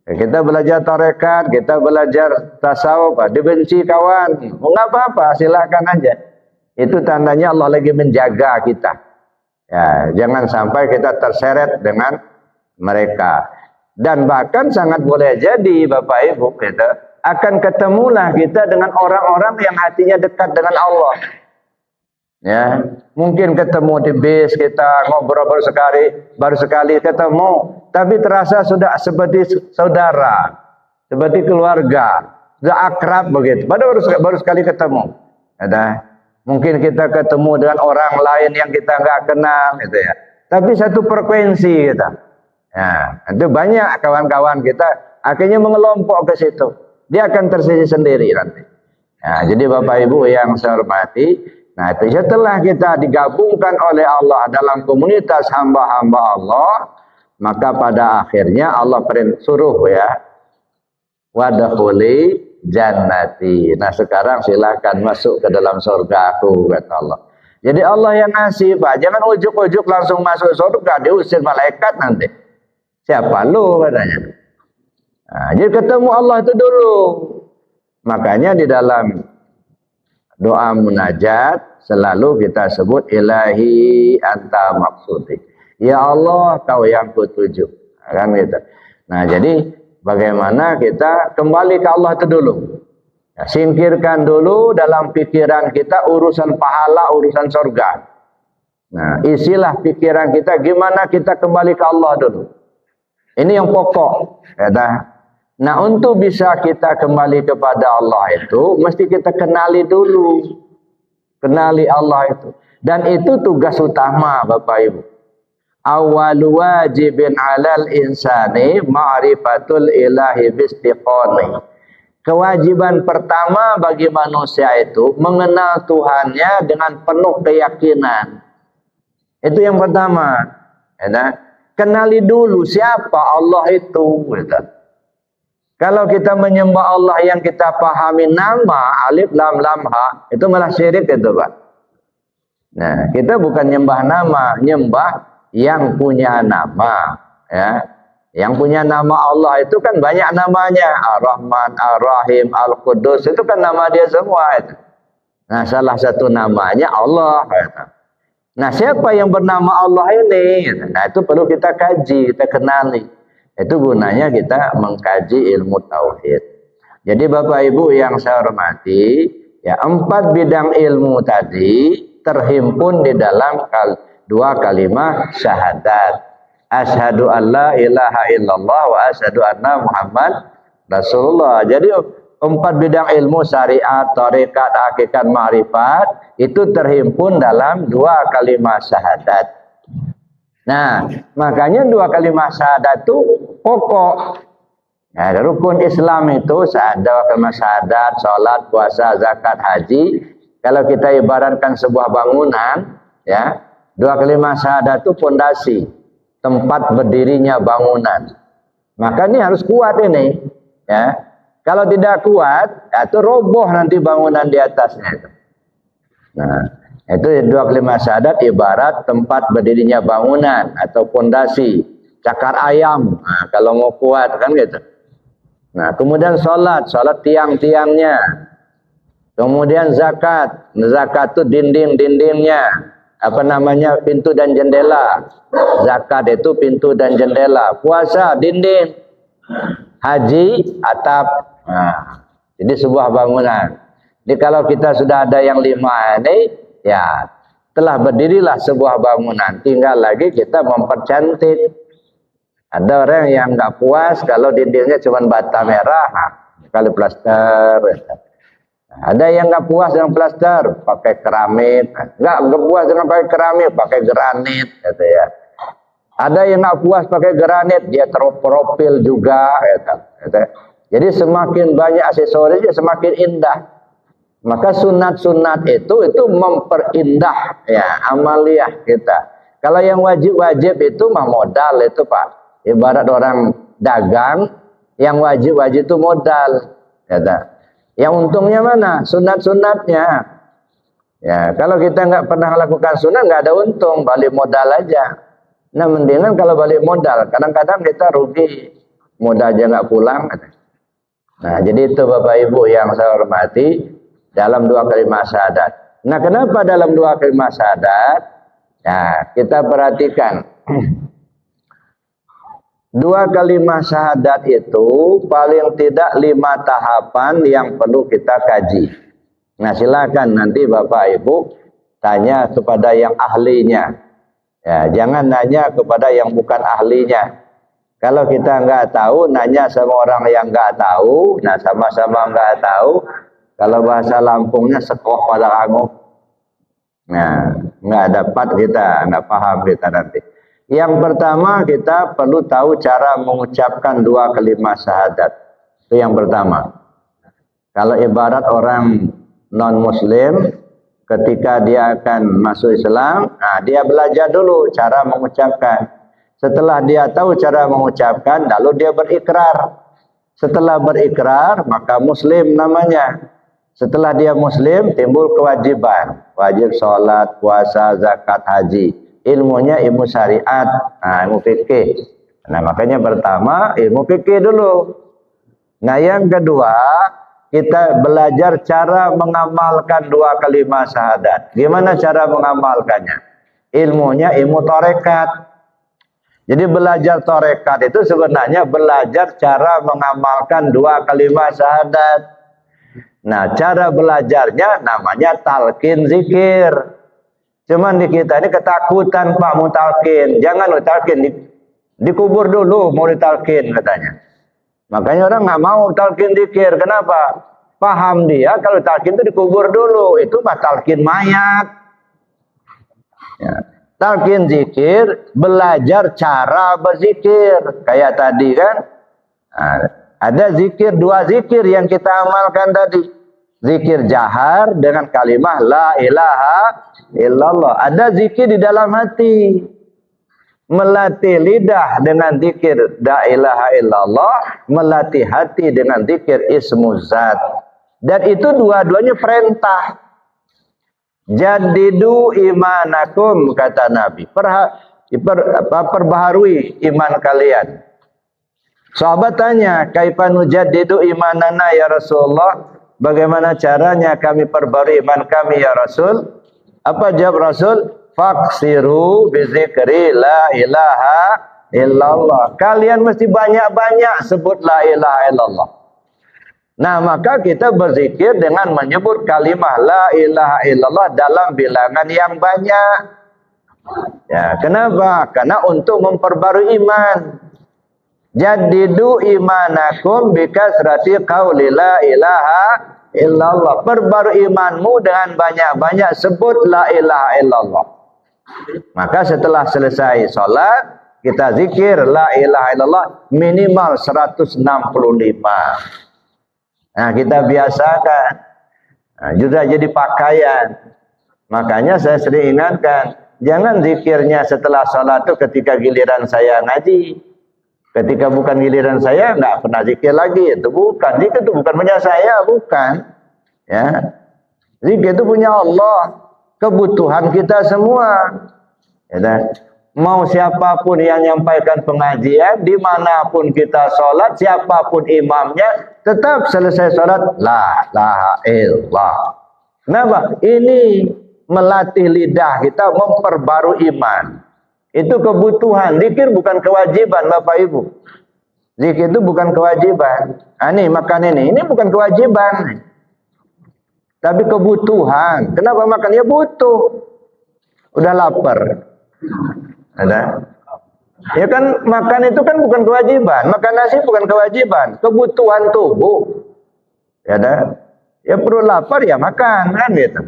Kita belajar tarekat, kita belajar tasawuf, dibenci kawan, enggak apa-apa, silakan aja. Itu tandanya Allah lagi menjaga kita. Ya, jangan sampai kita terseret dengan mereka. Dan bahkan sangat boleh jadi Bapak Ibu kita akan ketemulah kita dengan orang-orang yang hatinya dekat dengan Allah. Ya, mungkin ketemu di bis kita ngobrol baru sekali ketemu, tapi terasa sudah seperti saudara, seperti keluarga, sudah akrab begitu. Padahal baru sekali ketemu. Ada. Mungkin kita ketemu dengan orang lain yang kita nggak kenal, gitu ya. Tapi satu frekuensi kita. Ya, itu banyak kawan-kawan kita akhirnya mengelompok ke situ. Dia akan tersisi sendiri nanti. Ya, jadi Bapak Ibu yang saya hormati, nah itu setelah kita digabungkan oleh Allah dalam komunitas hamba-hamba Allah, maka pada akhirnya Allah suruh ya, wadkhuli jannati. Nah sekarang silakan masuk ke dalam surga aku, kata Allah. Jadi Allah yang ngasih, Pak. Jangan ujuk-ujuk langsung masuk surga, diusir malaikat nanti. Siapa lu katanya. Nah, jadi ketemu Allah itu dulu. Makanya di dalam doa munajat selalu kita sebut ilahi anta maksudi. Ya Allah, kau yang kutuju. Kan gitu. Nah, jadi bagaimana kita kembali ke Allah itu dulu. Ya, singkirkan dulu dalam pikiran kita urusan pahala, urusan surga. Nah, isilah pikiran kita gimana kita kembali ke Allah dulu. Ini yang pokok. Ya, nah, untuk bisa kita kembali kepada Allah itu, mesti kita kenali dulu. Kenali Allah itu. Dan itu tugas utama, Bapak Ibu. Awwalu wajibin 'alal insani ma'rifatul ilahi bistiqani. Kewajiban pertama bagi manusia itu mengenal Tuhannya dengan penuh keyakinan. Itu yang pertama. Ya, kenali dulu siapa Allah itu. Gitu. Kalau kita menyembah Allah yang kita pahami nama alif lam lam ha, itu malah syirik itu, Pak. Nah, kita bukan nyembah nama, nyembah yang punya nama, ya. Yang punya nama Allah itu kan banyak namanya, Ar-Rahman, Ar-Rahim, Al-Qudus, itu kan nama dia semua itu. Nah, salah satu namanya Allah. Gitu. Nah, siapa yang bernama Allah ini? Nah, itu perlu kita kaji, kita kenali. Itu gunanya kita mengkaji ilmu tauhid. Jadi Bapak Ibu yang saya hormati, ya 4 bidang ilmu tadi terhimpun di dalam dua kalimat syahadat. Asyhadu an la ilaha illallah wa asyhadu anna Muhammad Rasulullah. Jadi 4 bidang ilmu syariat, tarekat, hakikat, ma'rifat itu terhimpun dalam 2 kalimat syahadat. Nah, makanya 2 kalimat syahadat itu pokok. Nah, rukun Islam itu ada kalimat syahadat, salat, puasa, zakat, haji. Kalau kita ibaratkan sebuah bangunan, ya, 2 kalimat syahadat itu fondasi, tempat berdirinya bangunan. Maka ini harus kuat ini, ya. Kalau tidak kuat, ya, itu roboh nanti bangunan di atasnya itu. Nah, itu 2 kalimat syahadat ibarat tempat berdirinya bangunan atau fondasi, cakar ayam. Nah, kalau mau kuat kan gitu. Nah, kemudian salat tiang-tiangnya. Kemudian zakat itu dinding-dindingnya. Apa namanya, pintu dan jendela. Zakat itu pintu dan jendela. Puasa dinding. Haji atap. Nah, jadi sebuah bangunan. Jadi kalau kita sudah ada yang 5 ini, ya telah berdirilah sebuah bangunan. Tinggal lagi kita mempercantik. Ada orang yang nggak puas kalau dindingnya cuma bata merah, kali plaster. Ada yang nggak puas dengan plaster, pakai keramik. Nggak puas dengan pakai keramik, pakai granit, gitu ya. Ada yang nggak puas pakai granit, dia terpropil juga, gitu. Jadi semakin banyak aksesorisnya semakin indah. Maka sunat-sunat itu memperindah ya amaliyah kita. Kalau yang wajib-wajib itu mah modal itu, Pak. Ibarat orang dagang, yang wajib-wajib itu modal, gitu. Yang untungnya mana? Sunat-sunatnya. Ya, kalau kita nggak pernah lakukan sunat, nggak ada untung, balik modal aja. Nah, mendingan kalau balik modal, kadang-kadang kita rugi, modal aja nggak pulang. Nah, jadi itu Bapak Ibu yang saya hormati dalam 2 kalimat syahadat. Nah, kenapa dalam 2 kalimat syahadat? Ya, kita perhatikan. 2 kalimat syahadat itu paling tidak 5 tahapan yang perlu kita kaji. Nah, silakan nanti Bapak Ibu tanya kepada yang ahlinya. Ya, jangan nanya kepada yang bukan ahlinya. Kalau kita nggak tahu, nanya sama orang yang nggak tahu. Nah, sama-sama nggak tahu. Kalau bahasa Lampungnya sekoh pada anguk. Nah, nggak dapat kita, nggak paham kita nanti. Yang pertama kita perlu tahu cara mengucapkan 2 kalimat syahadat. Itu yang pertama. Kalau ibarat orang non-muslim ketika dia akan masuk Islam, nah dia belajar dulu cara mengucapkan. Setelah dia tahu cara mengucapkan, lalu dia berikrar. Setelah berikrar, maka muslim namanya. Setelah dia muslim, timbul kewajiban. Wajib sholat, puasa, zakat, haji. Ilmunya ilmu syariat, nah, ilmu fikih. Nah, makanya pertama ilmu fikih dulu. Nah, yang kedua kita belajar cara mengamalkan 2 kalimat syahadat. Gimana cara mengamalkannya? Ilmunya ilmu tarekat. Jadi belajar tarekat itu sebenarnya belajar cara mengamalkan dua kalimat syahadat. Nah, cara belajarnya namanya talqin zikir. Cuman di kita ini ketakutan Pak mau talqin. Jangan lo talqin, dikubur dulu mau ditalqin katanya. Makanya orang nggak mau talqin zikir. Kenapa? Paham dia kalau talqin itu dikubur dulu. Itu mah talqin mayat. Ya. Talqin zikir, belajar cara berzikir. Kayak tadi kan, ada zikir, dua zikir yang kita amalkan tadi. Zikir jahar dengan kalimah la ilaha illallah. Ada zikir di dalam hati. Melatih lidah dengan zikir la ilaha illallah. Melatih hati dengan zikir ismu zat. Dan itu dua-duanya perintah. Jadidu imanakum, kata Nabi. Perbaharui iman kalian. Sahabat tanya, kaifa nujaddidu imanana ya Rasulullah? Bagaimana caranya kami perbarui iman kami ya Rasul? Apa jawab Rasul? Faksiru bizikri la ilaha illallah. Kalian mesti banyak-banyak sebut la ilaha illallah. Nah, maka kita berzikir dengan menyebut kalimah la ilaha illallah dalam bilangan yang banyak. Ya, kenapa? Karena untuk memperbarui iman. Jadidu imanakum bikasrati qauli la ilaha illallah. Perbarui imanmu dengan banyak-banyak sebut la ilaha illallah. Maka setelah selesai sholat, kita zikir la ilaha illallah minimal 165. Nah, kita biasakan. Nah, juga jadi pakaian. Makanya saya sering ingatkan, jangan zikirnya setelah sholat itu ketika giliran saya ngaji. Ketika bukan giliran saya, nggak pernah zikir lagi. Itu bukan. Zikir itu bukan punya saya, bukan. Ya. Zikir itu punya Allah. Kebutuhan kita semua. Ya. Mau siapapun yang menyampaikan pengajian, dimanapun kita sholat, siapapun imamnya, tetap selesai sholat, la ilaha illallah. Kenapa? Ini melatih lidah kita memperbarui iman. Itu kebutuhan. Zikir bukan kewajiban Bapak Ibu. Zikir itu bukan kewajiban. Ini makan ini bukan kewajiban. Tapi kebutuhan. Kenapa makan? Ya butuh. Udah lapar. Ada? Ya kan makan itu kan bukan kewajiban. Makan nasi bukan kewajiban. Kebutuhan tubuh. Ya ada? Ya perlu lapar ya makan kan gitu.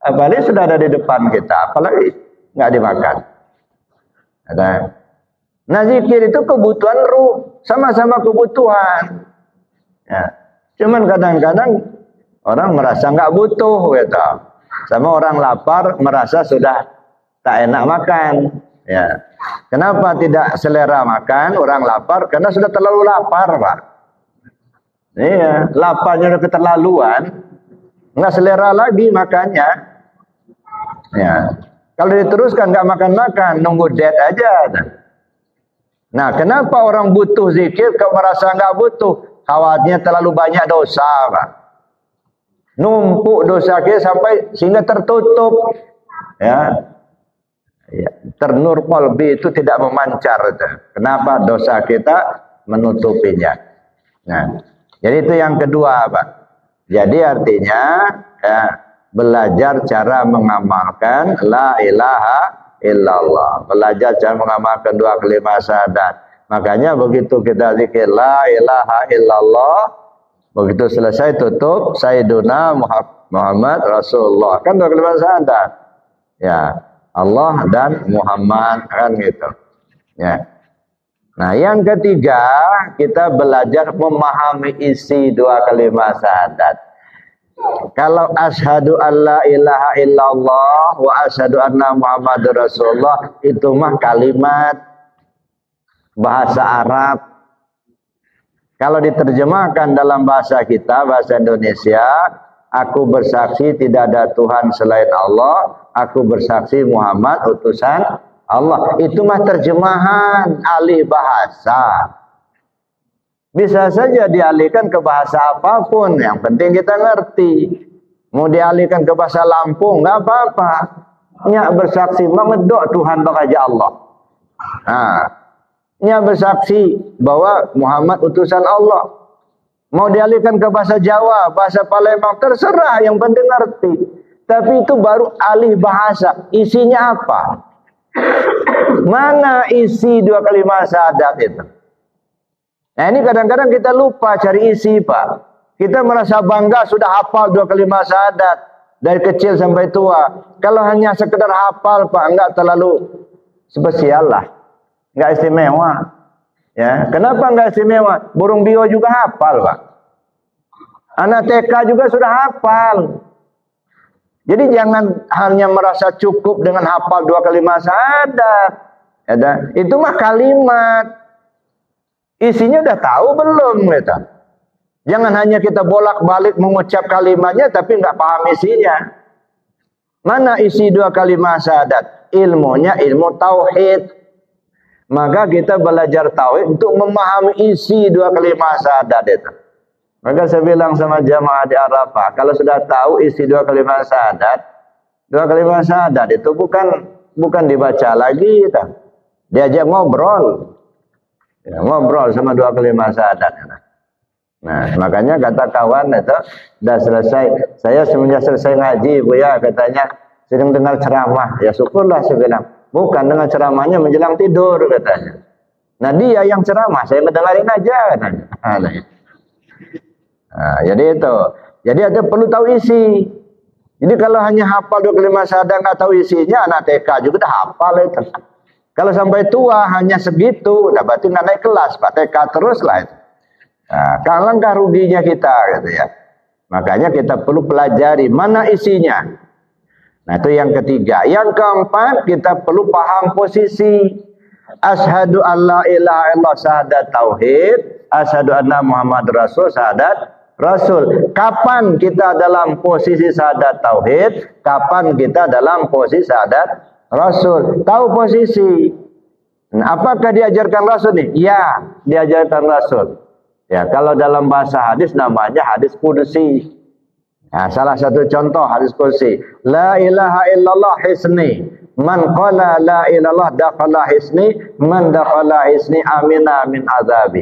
Apalagi sudah ada di depan kita. Apalagi nggak dimakan. Ada. Nah, zikir itu kebutuhan ruh, sama-sama kebutuhan. Ya. Cuman kadang-kadang orang merasa nggak butuh, gitu. Sama orang lapar merasa sudah tak enak makan. Ya. Kenapa tidak selera makan orang lapar? Karena sudah terlalu lapar, Pak. Iya, laparnya udah keterlaluan, nggak selera lagi makannya. Ya. Kalau diteruskan nggak makan-makan, nunggu dead aja. Nah, kenapa orang butuh zikir kalau merasa nggak butuh? Khawatirnya terlalu banyak dosa, Pak. Numpuk dosa kita sampai sehingga tertutup. Ya. Ya. Ternur qalbi itu tidak memancar. Kenapa? Dosa kita menutupinya. Nah, jadi itu yang kedua, Pak. Jadi artinya ya, belajar cara mengamalkan la ilaha illallah. Belajar cara mengamalkan dua kalimat syahadat. Makanya begitu kita zikir la ilaha illallah, begitu selesai tutup Sayyiduna Muhammad Rasulullah. Kan dua kalimat syahadat. Ya, Allah dan Muhammad kan gitu. Ya. Nah, yang ketiga, kita belajar memahami isi dua kalimat syahadat. Kalau asyhadu alla ilaha illallah wa asyhadu anna Muhammadur Rasulullah, itu mah kalimat bahasa Arab. Kalau diterjemahkan dalam bahasa kita, bahasa Indonesia, aku bersaksi tidak ada Tuhan selain Allah, aku bersaksi Muhammad utusan Allah. Itu mah terjemahan alih bahasa. Bisa saja dialihkan ke bahasa apapun, yang penting kita ngerti. Mau dialihkan ke bahasa Lampung, nggak apa-apa. Nyak bersaksi mengedok Tuhan bakaja Allah. Nah, Nya bersaksi bahwa Muhammad utusan Allah. Mau dialihkan ke bahasa Jawa, bahasa Palembang, terserah, yang penting ngerti. Tapi itu baru alih bahasa. Isinya apa? Mana isi dua kalimat syahadat itu? Nah, ini kadang-kadang kita lupa cari isi, Pak. Kita merasa bangga sudah hafal dua kalimat syahadat dari kecil sampai tua. Kalau hanya sekedar hafal, Pak, enggak terlalu spesial lah. Enggak istimewa. Ya, kenapa enggak istimewa? Burung bio juga hafal, Pak. Anak TK juga sudah hafal. Jadi jangan hanya merasa cukup dengan hafal dua kalimat syahadat. Ya, itu mah kalimat. Isinya udah tahu belum gitu. Jangan hanya kita bolak-balik mengucap kalimatnya tapi enggak paham isinya. Mana isi dua kalimat syahadat? Ilmunya ilmu tauhid. Maka kita belajar tauhid untuk memahami isi dua kalimat syahadat itu. Maka saya bilang sama jamaah di Arafah, kalau sudah tahu isi dua kalimat syahadat itu bukan dibaca lagi, diajak ngobrol. Ya, ngobrol sama dua kalimat syahadat. Nah, makanya kata kawan itu sudah selesai. Saya semenjak selesai ngaji, Bu ya, katanya sering dengar ceramah. Ya syukurlah saya bilang. Bukan dengan ceramahnya menjelang tidur katanya. Nah dia yang ceramah, saya mendengarin aja katanya. Nah, jadi itu. Jadi ada perlu tahu isi. Jadi kalau hanya hafal dua kalimat syahadat nggak tahu isinya, anak TK juga udah hafal itu. Kalau sampai tua hanya segitu, udah berarti nggak naik kelas, Pak. TK terus lah itu. Nah, alangkah ruginya kita gitu ya. Makanya kita perlu pelajari mana isinya. Nah itu yang ketiga. Yang keempat, kita perlu paham posisi. Asyhadu an la ilaha illallah syahadat tauhid, asyhadu anna Muhammad Rasul syahadat Rasul. Kapan kita dalam posisi syahadat tauhid, kapan kita dalam posisi syahadat Rasul. Tahu posisi. Nah, apakah diajarkan Rasul nih? Ya, diajarkan Rasul. Ya, kalau dalam bahasa hadis namanya hadis qudsi. Nah, salah satu contoh hadis qudsi, la ilaha illallah hisni, man qala la ilallah dakhala hisni, man dakhala hisni amina min azabi.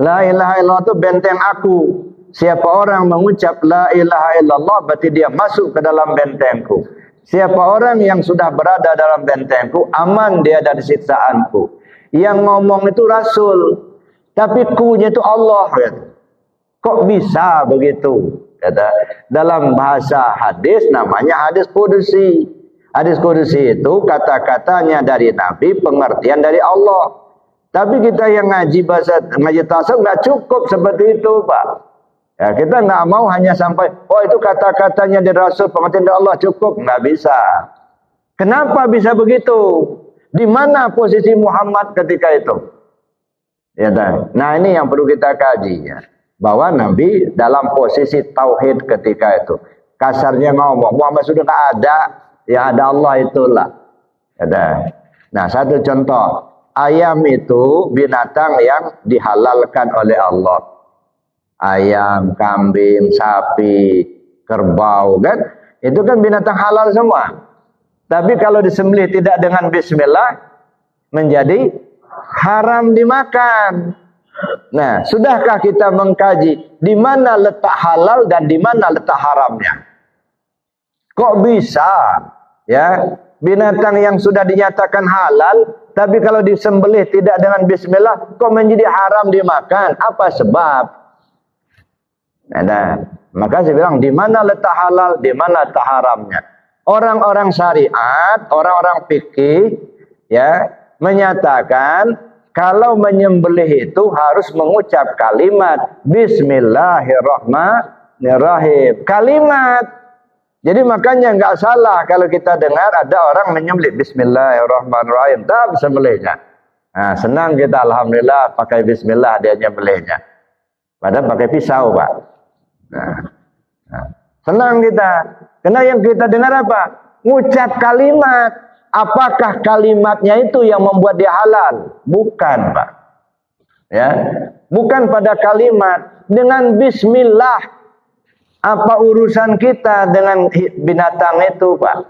La ilaha illallah itu benteng aku. Siapa orang mengucap la ilaha illallah berarti dia masuk ke dalam bentengku. Siapa orang yang sudah berada dalam bentengku, aman dia dari siksaanku. Yang ngomong itu Rasul, tapi ku-nya itu Allah. Kok bisa begitu? Kata, dalam bahasa hadis namanya hadis qudsi. Hadis qudsi itu kata-katanya dari Nabi, pengertian dari Allah. Tapi kita yang ngaji tasawuf nggak cukup seperti itu, Pak. Ya, kita nggak mau hanya sampai, oh itu kata-katanya dari Rasul, pengertian dari Allah cukup, nggak bisa. Kenapa bisa begitu? Di mana posisi Muhammad ketika itu? Ya, nah ini yang perlu kita kaji ya. Bahwa Nabi dalam posisi tauhid ketika itu. Kasarnya ngomong, Muhammad sudah tak ada, ya ada Allah itulah. Ada. Nah, satu contoh, ayam itu binatang yang dihalalkan oleh Allah. Ayam, kambing, sapi, kerbau, kan? Itu kan binatang halal semua. Tapi kalau disembelih tidak dengan bismillah, menjadi haram dimakan. Nah, sudahkah kita mengkaji di mana letak halal dan di mana letak haramnya? Kok bisa ya binatang yang sudah dinyatakan halal tapi kalau disembelih tidak dengan bismillah kok menjadi haram dimakan? Apa sebab? Nah, maka saya bilang di mana letak halal, di mana letak haramnya? Orang-orang syariat, orang-orang fikih ya menyatakan kalau menyembelih itu harus mengucap kalimat Bismillahirrahmanirrahim. Kalimat. Jadi makanya nggak salah kalau kita dengar ada orang menyembelih Bismillahirrahmanirrahim. Tak sembelihnya. Nah, senang kita alhamdulillah pakai Bismillah dia nyembelihnya. Padahal pakai pisau, Pak. Nah, senang kita. Karena yang kita dengar apa? Ngucap kalimat. Apakah kalimatnya itu yang membuat dia halal? Bukan, Pak. Ya, bukan pada kalimat. Dengan bismillah. Apa urusan kita dengan binatang itu, Pak?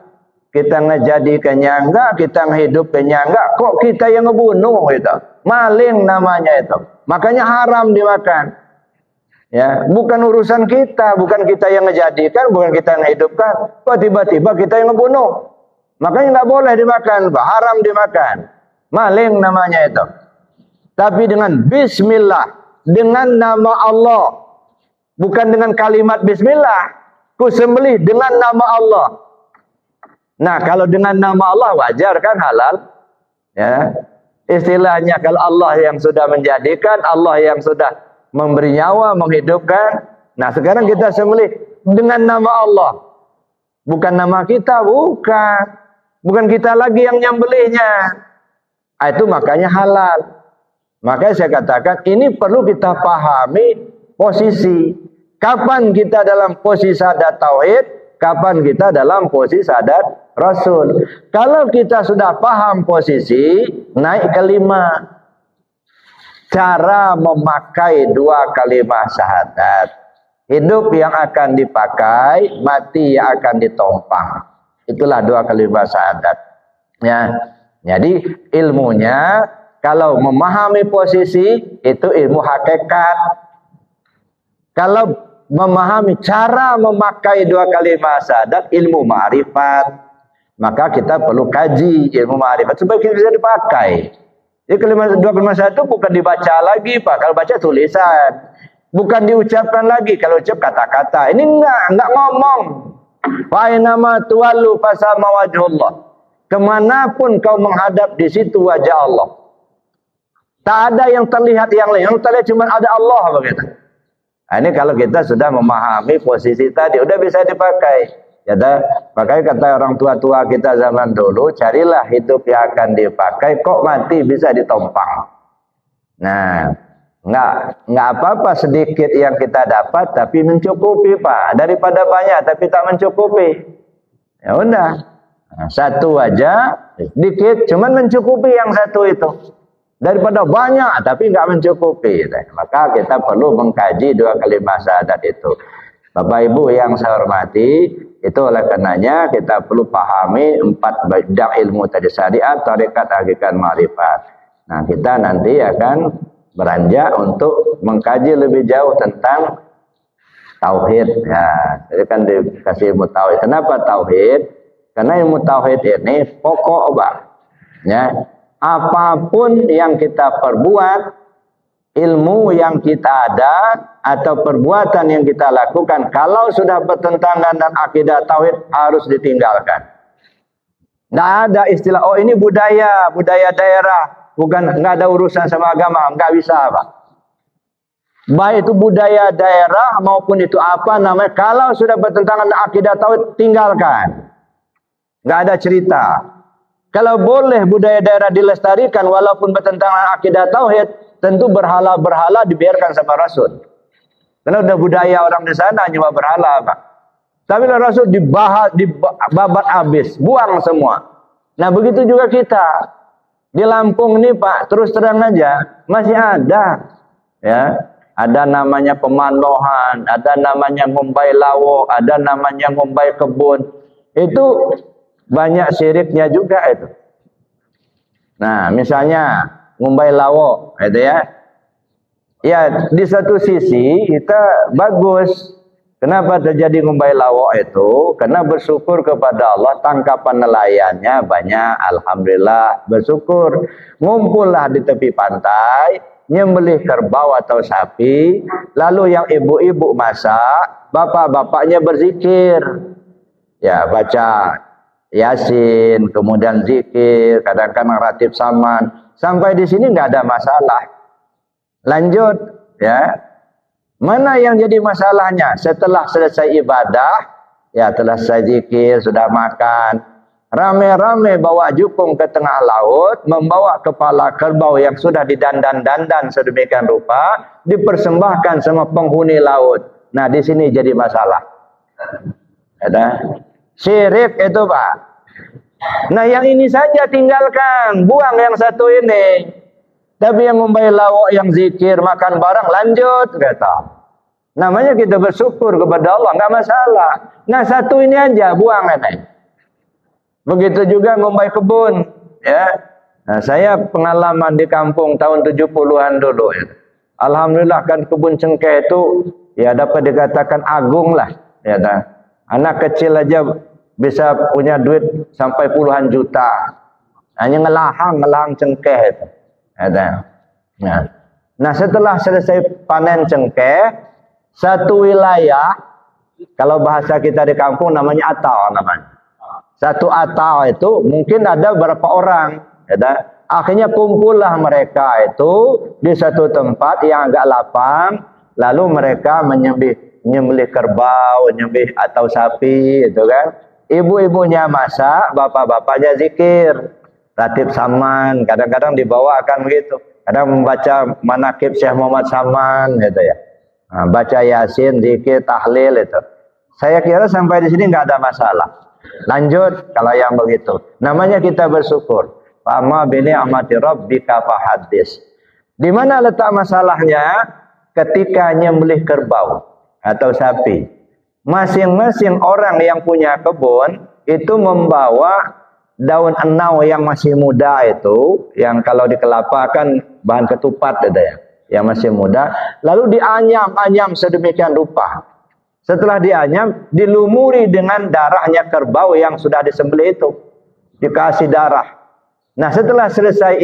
Kita ngejadikannya enggak, kita ngehidupkannya enggak. Kok kita yang ngebunuh itu? Maling namanya itu. Makanya haram dimakan. Ya, bukan urusan kita, bukan kita yang ngejadikan, bukan kita yang hidupkan. Kok tiba-tiba kita yang ngebunuh? Makanya nggak boleh dimakan, haram dimakan. Maling namanya itu. Tapi dengan bismillah, dengan nama Allah, bukan dengan kalimat bismillah. Ku sembelih dengan nama Allah. Nah, kalau dengan nama Allah wajar kan, halal. Ya. Istilahnya kalau Allah yang sudah menjadikan, Allah yang sudah memberi nyawa, menghidupkan. Nah, sekarang kita sembelih dengan nama Allah. Bukan nama kita, bukan. Bukan kita lagi yang nyembelihnya. Itu makanya halal. Makanya saya katakan ini perlu kita pahami posisi. Kapan kita dalam posisi syahadat tauhid, kapan kita dalam posisi syahadat Rasul. Kalau kita sudah paham posisi, naik ke 5. Cara memakai 2 kalimat syahadat. Hidup yang akan dipakai, mati yang akan ditompang. Itulah 2 kalimat syahadat. Ya. Jadi ilmunya kalau memahami posisi itu ilmu hakikat. Kalau memahami cara memakai 2 kalimat syahadat ilmu ma'rifat. Maka kita perlu kaji ilmu ma'rifat supaya kita bisa dipakai. Jadi 2 kalimat syahadat itu bukan dibaca lagi, Pak. Kalau baca tulisan. Bukan diucapkan lagi. Kalau ucap kata-kata. Ini enggak ngomong. Fa'inama tuwallu fasama wajhullah. Kemanapun kau menghadap, di situ wajah Allah. Tak ada yang terlihat yang lain. Yang terlihat cuma ada Allah begitu. Nah, ini kalau kita sudah memahami posisi tadi, udah bisa dipakai. Ya, makanya kata orang tua-tua kita zaman dulu, carilah hidup yang akan dipakai, kok mati bisa ditompang. Nah, nggak apa-apa sedikit yang kita dapat, tapi mencukupi, Pak. Daripada banyak tapi tak mencukupi. Ya udah, nah, 1 aja, sedikit, cuman mencukupi yang 1 itu. Daripada banyak tapi nggak mencukupi. Maka kita perlu mengkaji 2 kalimat syahadat itu. Bapak Ibu yang saya hormati, itu oleh karenanya kita perlu pahami 4 bidang ilmu tadi, syariat, tarekat, hakikat, ma'rifat. Nah, kita nanti akan beranjak untuk mengkaji lebih jauh tentang tauhid. Ya, jadi kan dikasih ilmu tauhid. Kenapa tauhid? Karena ilmu tauhid ini pokok, Pak. Ya, apapun yang kita perbuat, ilmu yang kita ada atau perbuatan yang kita lakukan, kalau sudah bertentangan dengan akidah tauhid harus ditinggalkan. Tidak ada istilah, oh ini budaya daerah, bukan, nggak ada urusan sama agama, nggak bisa, Pak. Baik itu budaya daerah maupun itu apa namanya, kalau sudah bertentangan dengan akidah tauhid, tinggalkan. Nggak ada cerita. Kalau boleh budaya daerah dilestarikan walaupun bertentangan dengan akidah tauhid, tentu berhala-berhala dibiarkan sama Rasul. Karena udah budaya orang di sana nyembah berhala, Pak. Tapi Rasul dibabat habis, buang semua. Nah, begitu juga kita. Di Lampung ini, Pak, terus terang aja masih ada. Ya, ada namanya pemanohan, ada namanya ngumbai lawo, ada namanya ngumbai kebun. Itu banyak syiriknya juga itu. Nah, misalnya ngumbai lawo, gitu ya. Ya, di satu sisi kita bagus. Kenapa terjadi ngumbai lawo itu? Karena bersyukur kepada Allah, tangkapan nelayannya banyak, alhamdulillah, bersyukur. Ngumpullah di tepi pantai, nyembelih kerbau atau sapi, lalu yang ibu-ibu masak, bapak-bapaknya berzikir. Ya, baca Yasin, kemudian zikir, kadang-kadang ratib saman. Sampai di sini nggak ada masalah. Lanjut, ya. Mana yang jadi masalahnya? Setelah selesai ibadah, ya telah selesai zikir, sudah makan, rame-rame bawa jukung ke tengah laut, membawa kepala kerbau yang sudah didandan-dandan sedemikian rupa, dipersembahkan sama penghuni laut. Nah, di sini jadi masalah. Ada syirik itu, Pak. Nah, yang ini saja tinggalkan, buang yang 1 ini. Tapi yang ngumbai lawak, yang zikir, makan barang, lanjut, kata. Namanya kita bersyukur kepada Allah, nggak masalah. Nah, 1 ini aja, buang ini. Begitu juga ngumbai kebun, ya. Nah, saya pengalaman di kampung tahun 70-an dulu ya. Alhamdulillah kan kebun cengkeh itu ya dapat dikatakan agung lah ya dah. Anak kecil aja bisa punya duit sampai puluhan juta. Hanya ngelahang cengkeh itu. Ya dah. Nah, setelah selesai panen cengkeh, satu wilayah, kalau bahasa kita di kampung namanya atau namanya. Satu atau itu mungkin ada berapa orang. Ya, akhirnya kumpullah mereka itu di satu tempat yang agak lapang, lalu mereka menyembelih kerbau, menyembelih atau sapi, itu kan. Ibu-ibunya masak, bapak-bapaknya zikir, ratib saman, kadang-kadang dibawakan begitu. Kadang membaca manakib Syekh Muhammad Saman, gitu ya. Nah, baca Yasin, zikir, tahlil itu. Saya kira sampai di sini nggak ada masalah. Lanjut kalau yang begitu. Namanya kita bersyukur. Fama bini amati rabbika fahaddis. Di mana letak masalahnya? Ketika nyembelih kerbau atau sapi. Masing-masing orang yang punya kebun itu membawa daun enau yang masih muda itu, yang kalau di kelapa kan bahan ketupat ada ya, yang masih muda, lalu dianyam-anyam sedemikian rupa. Setelah dianyam, dilumuri dengan darahnya kerbau yang sudah disembelih itu, dikasih darah. Nah, setelah selesai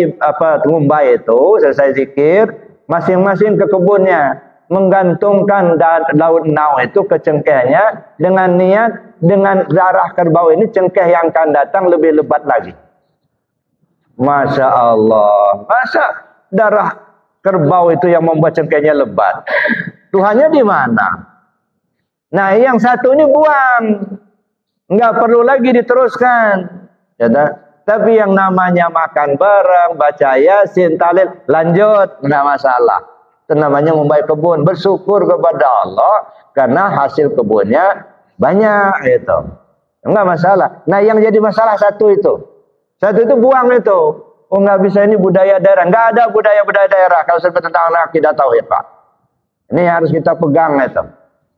ngumbai itu, selesai zikir, masing-masing ke kebunnya menggantungkan daun enau itu ke cengkehnya dengan niat dengan darah kerbau ini cengkeh yang akan datang lebih lebat lagi. Masya Allah, masa darah kerbau itu yang membuat cengkehnya lebat? Tuhannya di mana? Nah, yang satu ini buang, nggak perlu lagi diteruskan. Ya, tapi yang namanya makan bareng, baca Yasin, tahlil, lanjut, nggak masalah. Itu namanya membaik kebun, bersyukur kepada Allah karena hasil kebunnya banyak itu. Enggak masalah. Nah, yang jadi masalah satu itu buang itu. Oh, nggak bisa, ini budaya daerah. Nggak ada budaya daerah kalau sebut tentang akidah tauhid, Pak. Ini harus kita pegang itu.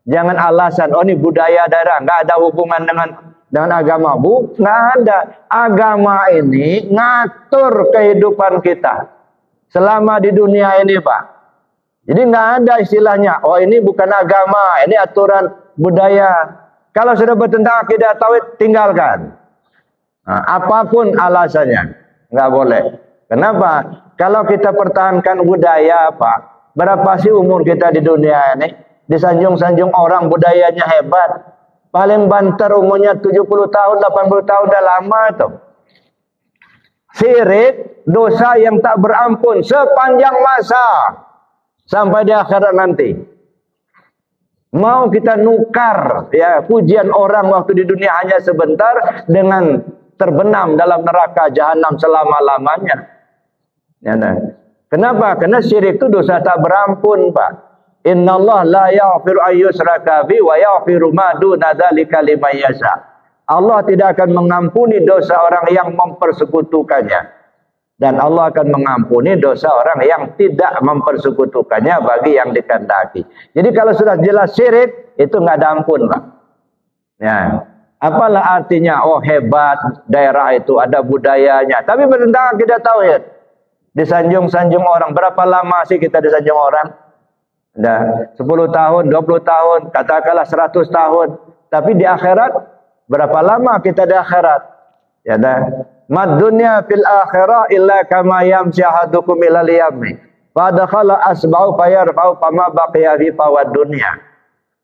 Jangan alasan, oh ini budaya daerah, nggak ada hubungan dengan agama. Bu, nggak ada. Agama ini ngatur kehidupan kita selama di dunia ini, Pak. Jadi nggak ada istilahnya, oh ini bukan agama, ini aturan budaya. Kalau sudah bertentang akidah tauhid, tinggalkan. Nah, apapun alasannya, nggak boleh. Kenapa? Kalau kita pertahankan budaya, Pak, berapa sih umur kita di dunia ini? Disanjung-sanjung orang budayanya hebat. Paling banter umurnya 70 tahun, 80 tahun, udah lama itu. Syirik, dosa yang tak berampun sepanjang masa. Sampai di akhirat nanti. Mau kita nukar ya pujian orang waktu di dunia hanya sebentar dengan terbenam dalam neraka jahanam selama-lamanya. Ya, nah. Kenapa? Karena syirik itu dosa tak berampun, Pak. Innallaha la yaghfiru ayyushraka bihi wa yaghfiru ma duna dzalika liman yasha. Allah tidak akan mengampuni dosa orang yang mempersekutukannya. Dan Allah akan mengampuni dosa orang yang tidak mempersekutukannya bagi yang dikehendaki. Jadi kalau sudah jelas syirik, itu nggak ada ampun, Pak. Ya. Apalah artinya, oh hebat daerah itu, ada budayanya. Tapi bertentangan akidah tauhid. Disanjung-sanjung orang. Berapa lama sih kita disanjung orang? Dah 10 tahun, 20 tahun, katakanlah 100 tahun. Tapi di akhirat, berapa lama kita di akhirat? Ya dah. Mad dunya fil akhirah illa kama yamshi ahadukum ilal yammi. Fadakhala asba'u fayarfa'u fama baqiya fi fawad dunya.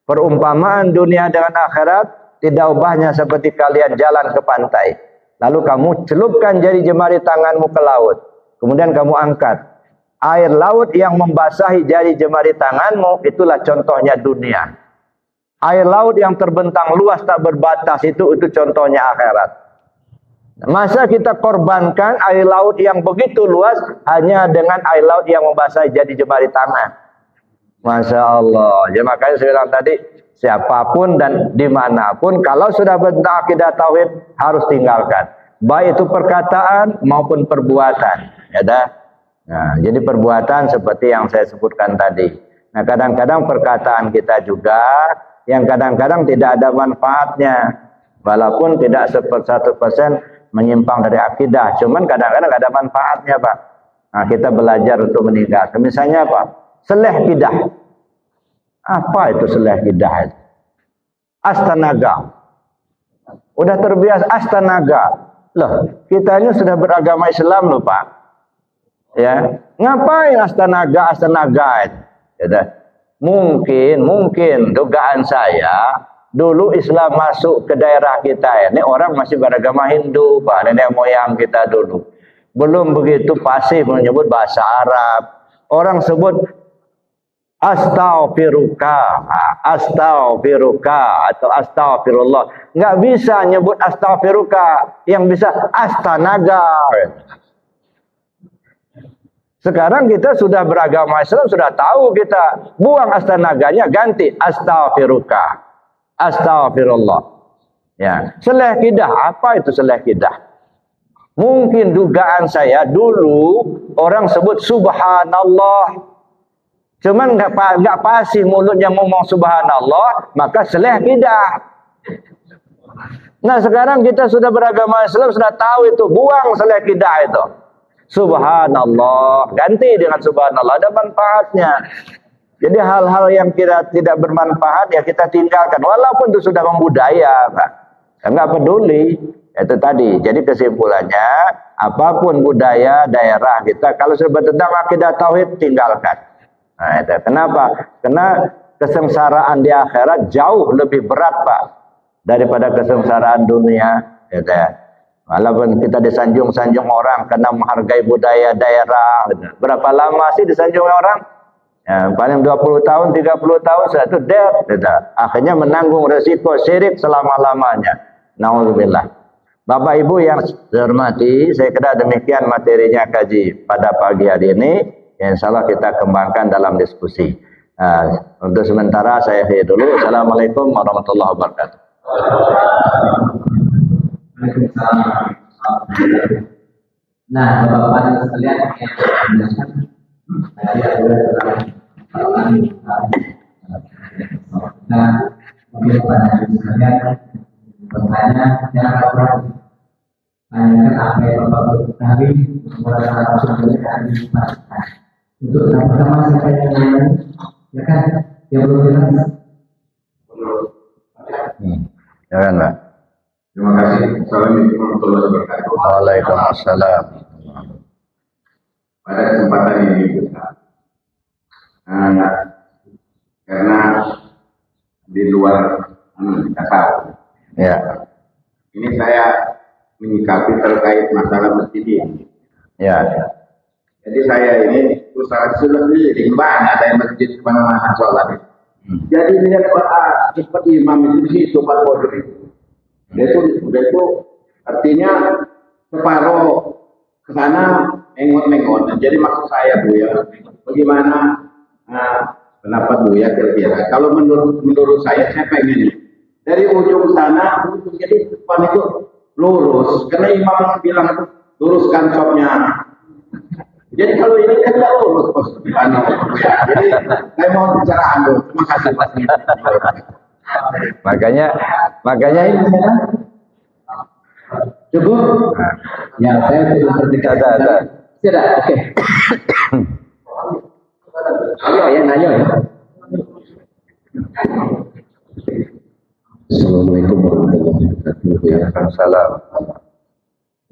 Perumpamaan dunia dengan akhirat tidak ubahnya seperti kalian jalan ke pantai. Lalu kamu celupkan jari jemari tanganmu ke laut. Kemudian kamu angkat. Air laut yang membasahi jari jemari tanganmu, itulah contohnya dunia. Air laut yang terbentang luas tak berbatas, itu contohnya akhirat. Masa kita korbankan air laut yang begitu luas hanya dengan air laut yang membasahi jari jemari tangan? Masya Allah. Ya makanya saya bilang tadi, siapapun dan dimanapun, kalau sudah bertentang akidah tauhid, harus tinggalkan. Baik itu perkataan maupun perbuatan. Ya dah. Nah, jadi perbuatan seperti yang saya sebutkan tadi. Nah, kadang-kadang perkataan kita juga yang kadang-kadang tidak ada manfaatnya. Walaupun tidak 100% menyimpang dari akidah. Cuman kadang-kadang ada manfaatnya, Pak. Nah, kita belajar untuk meninggalkan. Misalnya apa? Seleh kidah. Apa itu seleh kidah? Astanaga. Udah terbiasa astanaga. Loh, kita ini sudah beragama Islam loh, Pak. Ya, ngapain astanaga itu? Ya, mungkin dugaan saya dulu Islam masuk ke daerah kita ini orang masih beragama Hindu, Pak, nenek moyang kita dulu. Belum begitu pasif menyebut bahasa Arab. Orang sebut astaghfiruka atau astaghfirullah. Nggak bisa nyebut astaghfiruka, yang bisa astanaga. Sekarang kita sudah beragama Islam, sudah tahu kita buang astanaganya, ganti astaghfiruka, astaghfirullah. Ya, seleh kidah, apa itu seleh kidah? Mungkin dugaan saya dulu orang sebut subhanallah, cuman nggak pasti mulutnya ngomong subhanallah, maka seleh kidah. Nah, sekarang kita sudah beragama Islam, sudah tahu itu, buang seleh kidah itu. Subhanallah, ganti dengan subhanallah, ada manfaatnya. Jadi hal-hal yang kira tidak bermanfaat ya kita tinggalkan, walaupun itu sudah membudaya, Pak. Enggak peduli, itu tadi. Jadi kesimpulannya, apapun budaya daerah kita, kalau sudah tentang akidah tauhid, tinggalkan. Nah, itu. Kenapa? Karena kesengsaraan di akhirat jauh lebih berat, Pak, daripada kesengsaraan dunia. Gitu ya. Walaupun kita disanjung-sanjung orang karena menghargai budaya daerah. Berapa lama sih disanjung orang? Ya, paling 20 tahun, 30 tahun, sudah itu dead. Gitu. Akhirnya menanggung resiko syirik selama-lamanya. Nauzubillah. Bapak Ibu yang saya hormati, saya kira demikian materinya kaji pada pagi hari ini. Insya Allah kita kembangkan dalam diskusi. Untuk sementara saya akhiri dulu. Assalamualaikum warahmatullahi wabarakatuh. Nah, Bapak-bapak dan sekalian yang menjelaskan tadi adalah nah, mungkin pada sekalian bertanya jangan pernah tanyakan apa yang Bapak ketahui kepada Rasulullah yang dipastikan. Untuk yang pertama siapa yang lain, ya kan? Yang belum jelas. Ya kan, Pak? Terima kasih. Assalamualaikum warahmatullahi wabarakatuh. Waalaikumsalam. Pada kesempatan ini, karena di luar kita tahu, Ya. ini saya menyikapi terkait masalah masjid ini. Ya. Jadi saya ini usaha sudah keliling banyak ada masjid kemana-mana sholat. Jadi lihat seperti imam itu di situ Pak Bodoh itu. Dia itu artinya separuh ke sana mengot-mengot. Jadi maksud saya Bu ya, bagaimana pendapat Bu ya kira-kira? Kalau menurut saya pengen dari ujung sana, jadi depan itu lurus. Karena imam bilang itu luruskan shopnya. Jadi kalau ini kan tidak lurus Bos. Jadi saya mau bicara Ando. Terima kasih Pak. Makanya ini Cukup? Ya, saya sudah terdekat. ada. Sudah, oke. Ayo ya, nanya ya. Assalamualaikum warahmatullahi wabarakatuh. Waalaikumsalam.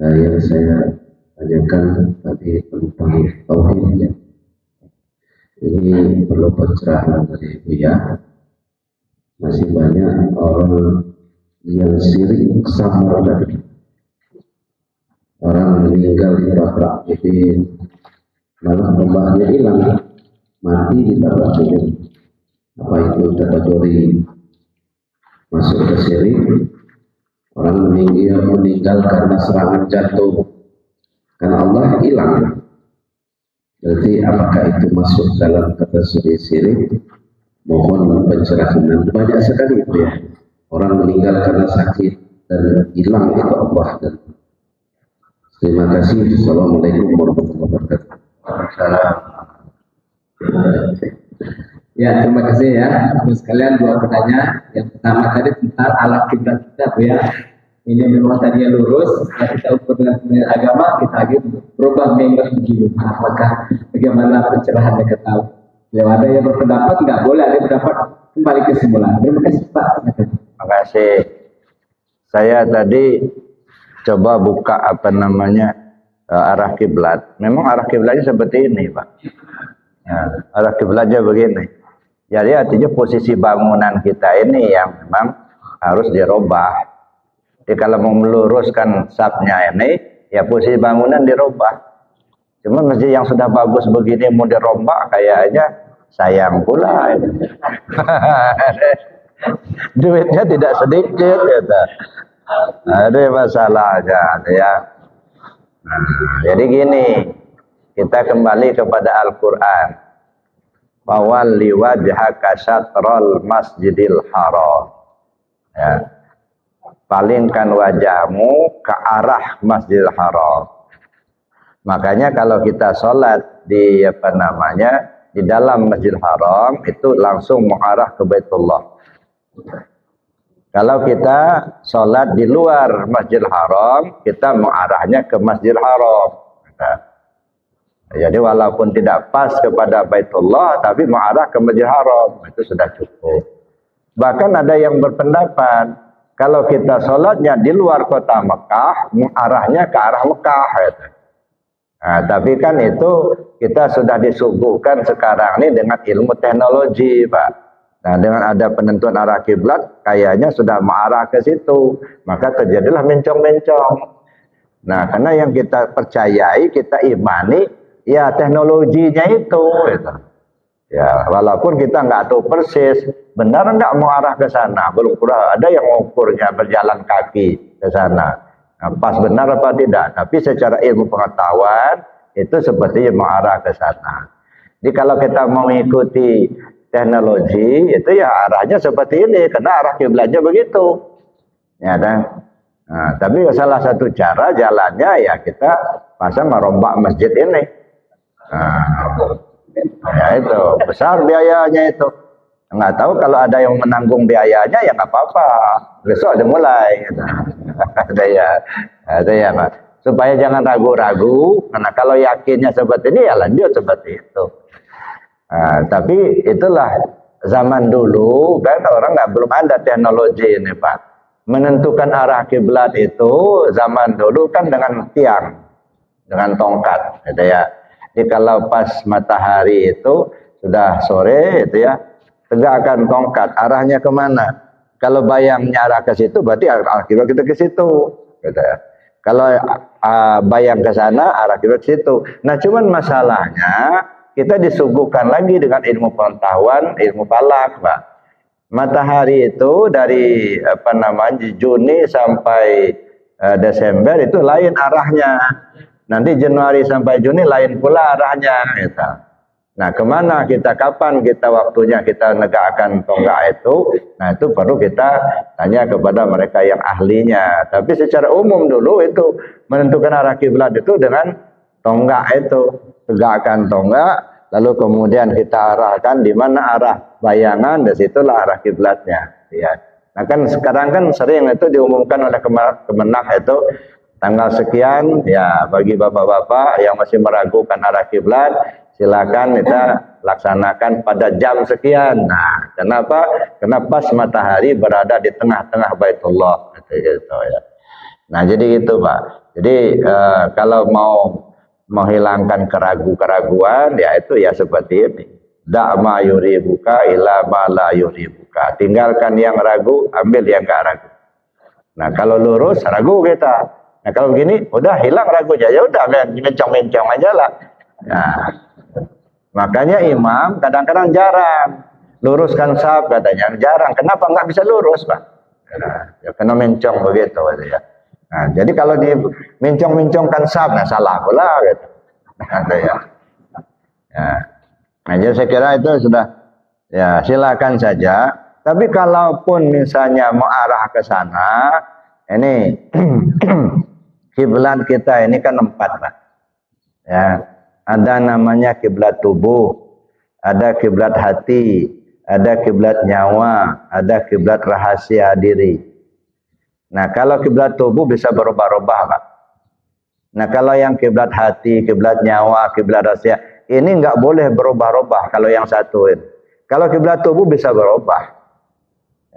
Yang saya tanyakan tadi tentang tauhidnya. Ini perlu pencerahan dari Buya. Masih banyak orang yang sirik samar tadi. Orang meninggal ditabrak bibit, malah rumahnya hilang, mati ditabrak bibit. Apa itu kategori masuk ke sirik? Orang meninggal karena serangan jantung, karena Allah hilang. Berarti apakah itu masuk dalam kategori sirik? Mohon pencerahan. Banyak sekali itu ya. Orang meninggal karena sakit dan hilang itu Allah. Terima kasih. Assalamualaikum warahmatullahi wabarakatuh. Ya, terima kasih ya. Terus sekalian dua pertanyaan. Yang pertama tadi tentang alat kiblat kita Bu ya. ini memang tadinya lurus, setelah kita ukur dengan penilaian agama, kita lagi berubah menggak begini. Apakah bagaimana pencerahan mereka tahu? Ya, ada yang berpendapat nggak boleh, ada yang berpendapat kembali ke semula. Terima kasih Pak. Terima kasih. Saya tadi coba buka arah kiblat. Memang arah kiblatnya seperti ini, Pak. Ya, arah kiblatnya begini. Jadi artinya posisi bangunan kita ini yang memang harus dirubah. Jadi kalau mau meluruskan sapnya ini, ya posisi bangunan dirubah. Cuma masjid yang sudah bagus begini mau dirombak, kayaknya sayang pula. Duitnya tidak sedikit, gitu. Ada masalahnya, ya. Nah, jadi gini, kita kembali kepada Al-Quran. Fawalli wajhaka syatrul masjidil haram. Ya. Palingkan wajahmu ke arah Masjidil Haram. Makanya kalau kita sholat di di dalam Masjidil Haram itu langsung mengarah ke Baitullah. Kalau kita sholat di luar Masjidil Haram, kita mengarahnya ke Masjidil Haram. Nah, jadi walaupun tidak pas kepada Baitullah, tapi mengarah ke Masjidil Haram itu sudah cukup. Bahkan ada yang berpendapat kalau kita sholatnya di luar kota Mekah, arahnya ke arah Mekah. Gitu. Nah, tapi kan itu kita sudah disuguhkan sekarang ini dengan ilmu teknologi, Pak. Nah, dengan ada penentuan arah kiblat, kayaknya sudah mengarah ke situ. Maka terjadilah mencong-mencong. Nah, karena yang kita percayai, kita imani, ya teknologinya itu. Gitu. Ya, walaupun kita nggak tahu persis benar nggak mau arah ke sana, belum pernah ada yang mengukurnya berjalan kaki ke sana. Nah, pas benar apa tidak? Tapi secara ilmu pengetahuan itu sepertinya mengarah ke sana. Jadi kalau kita mau mengikuti teknologi itu ya arahnya seperti ini karena arah kiblatnya begitu. Ya kan? Nah, tapi salah satu cara jalannya ya kita pasang merombak masjid ini. Nah, ya itu besar biayanya itu. Nggak tahu kalau ada yang menanggung biayanya ya nggak apa-apa. Besok ada mulai. ada ya Pak. Supaya jangan ragu-ragu. Karena kalau yakinnya seperti ini ya lanjut seperti itu. Nah, tapi itulah zaman dulu kan orang belum ada teknologi ini Pak. Menentukan arah kiblat itu zaman dulu kan dengan tiang, dengan tongkat, gitu ya. Jadi kalau pas matahari itu sudah sore itu ya, tegakkan tongkat, arahnya kemana? Kalau bayangnya arah ke situ, berarti arah kiblat kita ke situ, gitu ya. Kalau bayang ke sana, arah kiblat ke situ. Nah, cuman masalahnya kita disuguhkan lagi dengan ilmu pengetahuan, ilmu falak, Pak. Matahari itu dari Juni sampai Desember itu lain arahnya. Nanti Januari sampai Juni lain pula arahnya. Gitu. Nah, kemana kita, kapan kita waktunya kita negakkan tonggak itu? Nah, itu perlu kita tanya kepada mereka yang ahlinya. Tapi secara umum dulu itu menentukan arah kiblat itu dengan tonggak itu. Tegakkan tonggak, lalu kemudian kita arahkan di mana arah bayangan, dan situlah arah kiblatnya. Ya. Nah, kan sekarang kan sering itu diumumkan oleh Kemenak itu, tanggal sekian, ya bagi bapak-bapak yang masih meragukan arah kiblat, silakan kita laksanakan pada jam sekian. Nah, kenapa? Karena pas matahari berada di tengah-tengah Baitullah, gitu ya. Nah, jadi itu Pak. Jadi kalau mau menghilangkan keraguan, ya itu ya seperti ini. Da'ma yuribuka ila ma la yuribuka. Tinggalkan yang ragu, ambil yang gak ragu. Nah, kalau lurus ragu kita. Nah, kalau begini udah hilang ragunya, ya udah mencong-mencong aja lah. Nah, makanya imam kadang-kadang jarang luruskan saf, katanya jarang. Kenapa nggak bisa lurus, Pak? Nah, ya karena mencong begitu ya. Nah, jadi kalau di mencong-mencongkan saf, nah salah pula gitu. Nah, ya. Nah, jadi saya kira itu sudah, ya silakan saja. Tapi kalaupun misalnya mau arah ke sana, ini kiblat kita ini kan 4 Pak. Ya, ada namanya kiblat tubuh, ada kiblat hati, ada kiblat nyawa, ada kiblat rahasia diri. Nah, kalau kiblat tubuh bisa berubah-ubah, Pak. Nah, kalau yang kiblat hati, kiblat nyawa, kiblat rahasia, ini nggak boleh berubah-ubah kalau yang satu ini. Kalau kiblat tubuh bisa berubah.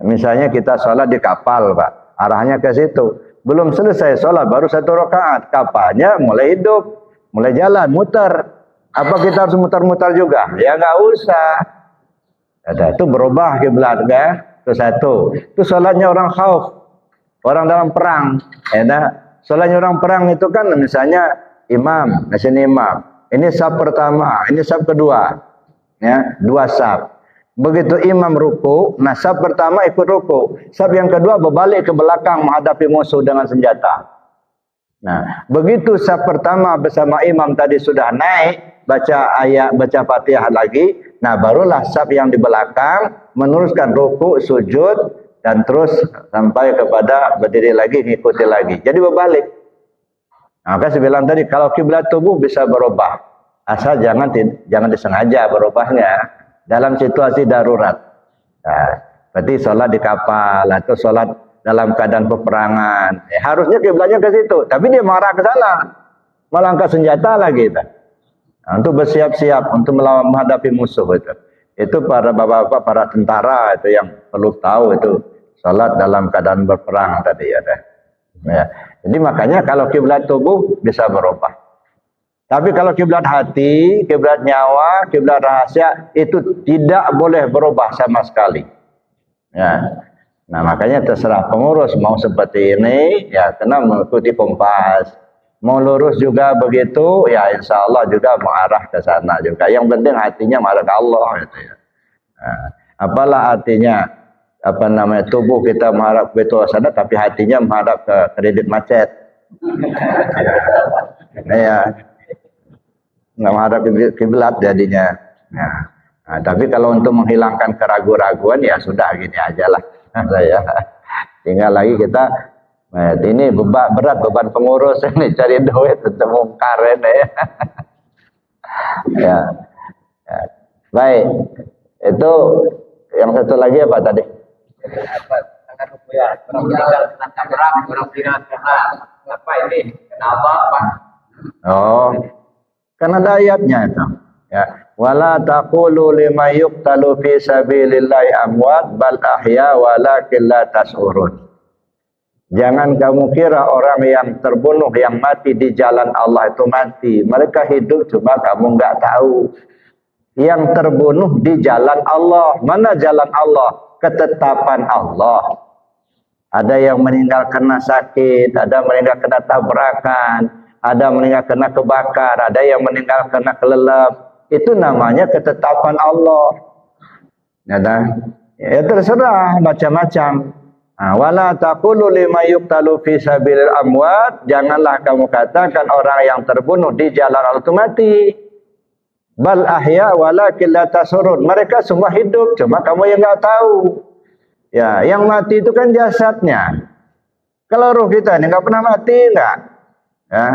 Misalnya kita sholat di kapal, Pak, arahnya ke situ. Belum selesai sholat, baru 1 rakaat, kapalnya mulai hidup, mulai jalan, muter. Apa kita harus muter-muter juga? Ya nggak usah. Itu berubah kiblat, kan? Itu satu. Itu sholatnya orang khauf. Orang dalam perang, ya dah. Soalnya orang perang itu kan misalnya imam, di sini imam. Ini saf pertama, ini saf kedua. Ya, 2 saf. Begitu imam ruku, nah saf pertama ikut ruku. Saf yang kedua berbalik ke belakang menghadapi musuh dengan senjata. Nah, begitu saf pertama bersama imam tadi sudah naik, baca ayat, baca Fatihah lagi, nah barulah saf yang di belakang meneruskan ruku, sujud, dan terus sampai kepada berdiri lagi, ngikuti lagi. Jadi berbalik. Nah, maka saya bilang tadi, kalau kiblat tubuh bisa berubah. Asal jangan disengaja berubahnya dalam situasi darurat. Nah, berarti sholat di kapal atau sholat dalam keadaan peperangan. Harusnya kiblatnya ke situ, tapi dia marah ke sana. Malah angkat senjata lagi. Nah, untuk bersiap-siap untuk melawan menghadapi musuh itu. Itu para bapak-bapak, para tentara itu yang perlu tahu itu salat dalam keadaan berperang tadi ya. Ya. Jadi makanya kalau kiblat tubuh bisa berubah. Tapi kalau kiblat hati, kiblat nyawa, kiblat rahasia itu tidak boleh berubah sama sekali. Ya. Nah makanya terserah pengurus mau seperti ini ya kena mengikuti kompas. Mau lurus juga begitu, ya insya Allah juga mengarah ke sana juga. Yang penting hatinya mengarah ke Allah. Gitu ya. Nah, apalah artinya tubuh kita menghadap ke sana, tapi hatinya menghadap ke kredit macet. Ya, nggak menghadap kiblat jadinya. Nah, tapi kalau untuk menghilangkan keraguan-raguan ya sudah gini aja lah. Saya tinggal lagi kita. Nah, ini berat beban pengurus ini cari duit untuk mungkar ini. Ya. Ya. Baik. Itu yang satu lagi apa tadi? Apa ini? Kenapa, Pak? Oh. Kan ada ayatnya itu. Ya. Wala taqulu liman yuqtalu fi sabilillahi amwat bal ahya walakin la tash'urun. Jangan kamu kira orang yang terbunuh, yang mati di jalan Allah itu mati. Mereka hidup cuma kamu nggak tahu. Yang terbunuh di jalan Allah. Mana jalan Allah? Ketetapan Allah. Ada yang meninggal kena sakit, ada meninggal kena tabrakan, ada meninggal kena kebakar, ada yang meninggal kena kelelep. Itu namanya ketetapan Allah. Ya terserah macam-macam. Wala taqulu liman yuqtalu fi sabilil amwat, janganlah kamu katakan orang yang terbunuh di jalan Allah itu mati. Bal ahya walakin la tasurun. Mereka semua hidup, cuma kamu yang enggak tahu. Ya, yang mati itu kan jasadnya. Kalau ruh kita ini enggak pernah mati enggak? Ya.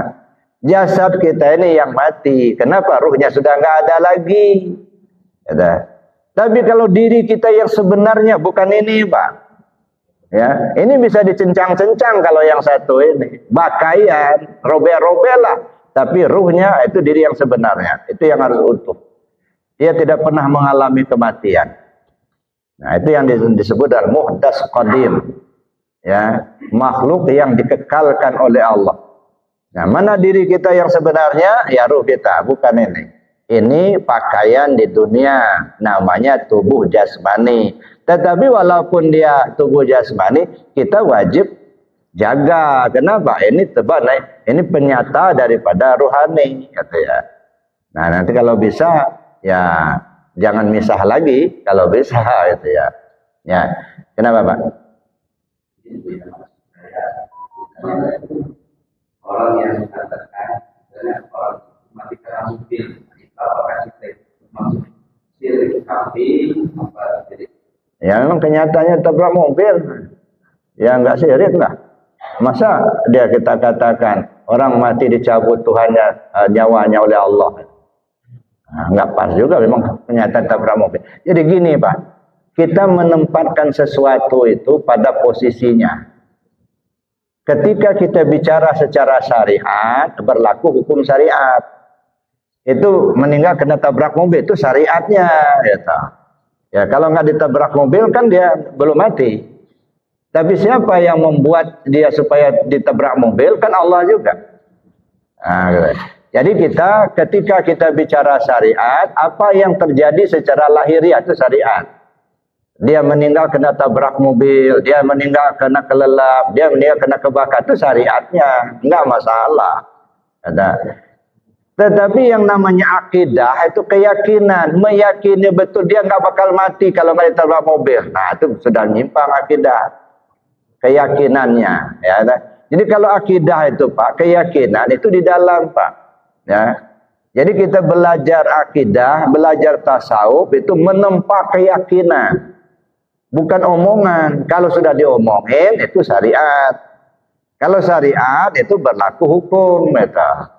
Jasad kita ini yang mati. Kenapa? Ruhnya sudah enggak ada lagi. Ya. Tapi kalau diri kita yang sebenarnya bukan ini, Pak. Ya, ini bisa dicencang-cencang kalau yang satu ini. Bakaian, robek-robek lah. Tapi ruhnya itu diri yang sebenarnya. Itu yang harus utuh. Dia tidak pernah mengalami kematian. Nah, itu yang disebut dengan muhdas qadim. Ya, makhluk yang dikekalkan oleh Allah. Nah, mana diri kita yang sebenarnya? Ya ruh kita, bukan ini. Ini pakaian di dunia. Namanya tubuh jasmani. Tetapi walaupun dia tubuh jasmani, kita wajib jaga. Kenapa? Ini ini penyata daripada rohani, kata ya. Nah, nanti kalau bisa ya jangan misah lagi kalau bisa gitu ya. Ya. Kenapa, Pak? Orang yang mengatakan orang mati karena mungkin apakah kita masuk sirik tapi apa jadi Ya memang kenyataannya tabrak mobil. Ya enggak syirik lah. Masa dia kita katakan orang mati dicabut Tuhannya nyawanya oleh Allah. Nah, enggak pas juga memang kenyataan tabrak mobil. Jadi gini Pak, kita menempatkan sesuatu itu pada posisinya. ketika kita bicara secara syariat, berlaku hukum syariat. Itu meninggal kena tabrak mobil, itu syariatnya. Ya, kalau nggak ditabrak mobil kan dia belum mati. Tapi siapa yang membuat dia supaya ditabrak mobil? Kan Allah juga. Nah, gitu. Jadi ketika kita bicara syariat, apa yang terjadi secara lahiriah itu syariat. Dia meninggal kena tabrak mobil, dia meninggal kena kelelap, dia meninggal kena kebakar, itu syariatnya, enggak masalah. Tetapi yang namanya akidah itu keyakinan, meyakini betul dia enggak bakal mati kalau nggak ditabrak mobil. Nah, itu sudah nyimpang akidah. Keyakinannya, ya. Jadi kalau akidah itu Pak, keyakinan itu di dalam Pak, ya. Jadi kita belajar akidah, belajar tasawuf itu menempa keyakinan, bukan omongan. Kalau sudah diomongin itu syariat. Kalau syariat itu berlaku hukum, ya.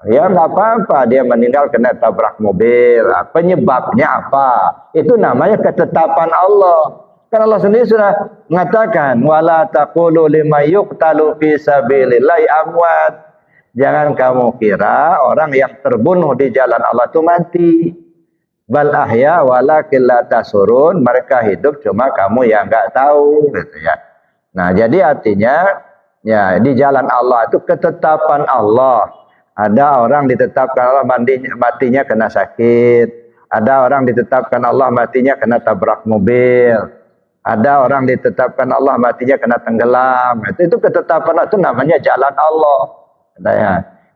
Ya nggak apa-apa dia meninggal kena tabrak mobil. Penyebabnya apa? Itu namanya ketetapan Allah. Kan Allah sendiri sudah mengatakan wala taqulu liman yuqtalu fi sabilillahi amwat. Jangan kamu kira orang yang terbunuh di jalan Allah itu mati. Bal ahya walakin la tasurun. Mereka hidup cuma kamu yang enggak tahu gitu ya. Nah, jadi artinya ya di jalan Allah itu ketetapan Allah. Ada orang ditetapkan Allah matinya kena sakit. Ada orang ditetapkan Allah matinya kena tabrak mobil. Ada orang ditetapkan Allah matinya kena tenggelam. Itu ketetapan itu namanya jalan Allah.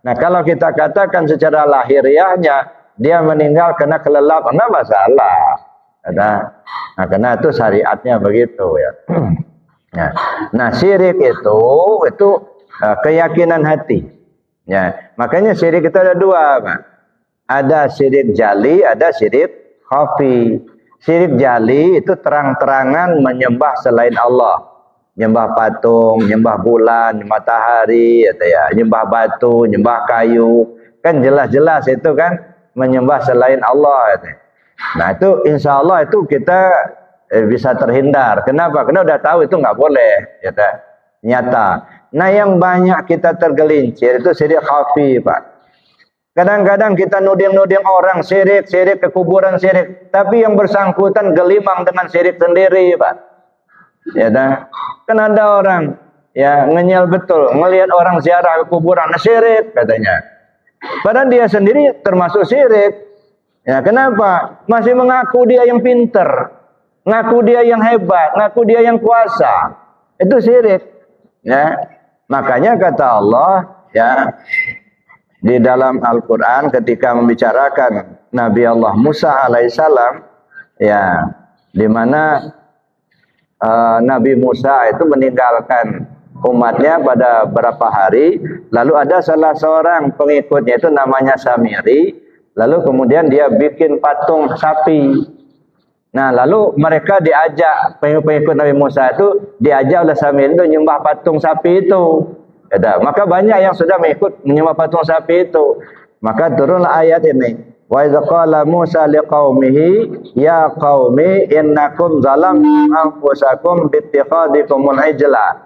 Nah, kalau kita katakan secara lahiriahnya dia meninggal kena kelelap, enggak masalah. Nah, karena itu syariatnya begitu ya. Nah, syirik itu keyakinan hati. Ya, makanya syirik itu ada dua, Pak. Ada syirik jali, ada syirik khafi. Syirik jali itu terang-terangan menyembah selain Allah. Nyembah patung, nyembah bulan, matahari, nyembah batu, nyembah kayu. Kan jelas-jelas itu kan menyembah selain Allah. Nah itu insya Allah itu kita bisa terhindar. Kenapa? Karena udah tahu itu nggak boleh. Nyata. Nah yang banyak kita tergelincir itu syirik khafi, Pak. Kadang-kadang kita nuding-nuding orang syirik ke kuburan syirik. Tapi yang bersangkutan gelimang dengan syirik sendiri, Pak. Ya dah. Kan ada orang ya ngenyal betul. Ngelihat orang ziarah ke kuburan syirik katanya. Padahal dia sendiri termasuk syirik. Ya kenapa? Masih mengaku dia yang pinter. Ngaku dia yang hebat. Ngaku dia yang kuasa. Itu syirik. Ya. Makanya kata Allah ya. Di dalam Al-Quran ketika membicarakan Nabi Allah Musa alaihissalam ya, di mana Nabi Musa itu meninggalkan umatnya pada beberapa hari, lalu ada salah seorang pengikutnya itu namanya Samiri, lalu kemudian dia bikin patung sapi. Nah lalu mereka diajak, pengikut Nabi Musa itu diajak oleh Samiri itu nyembah patung sapi itu. Maka banyak yang sudah mengikut menyembah patung sapi itu. Maka turunlah ayat ini. Wa idza qala Musa liqaumihi ya qaumi innakum zalamtum anfusakum bittikhadikumul ijla.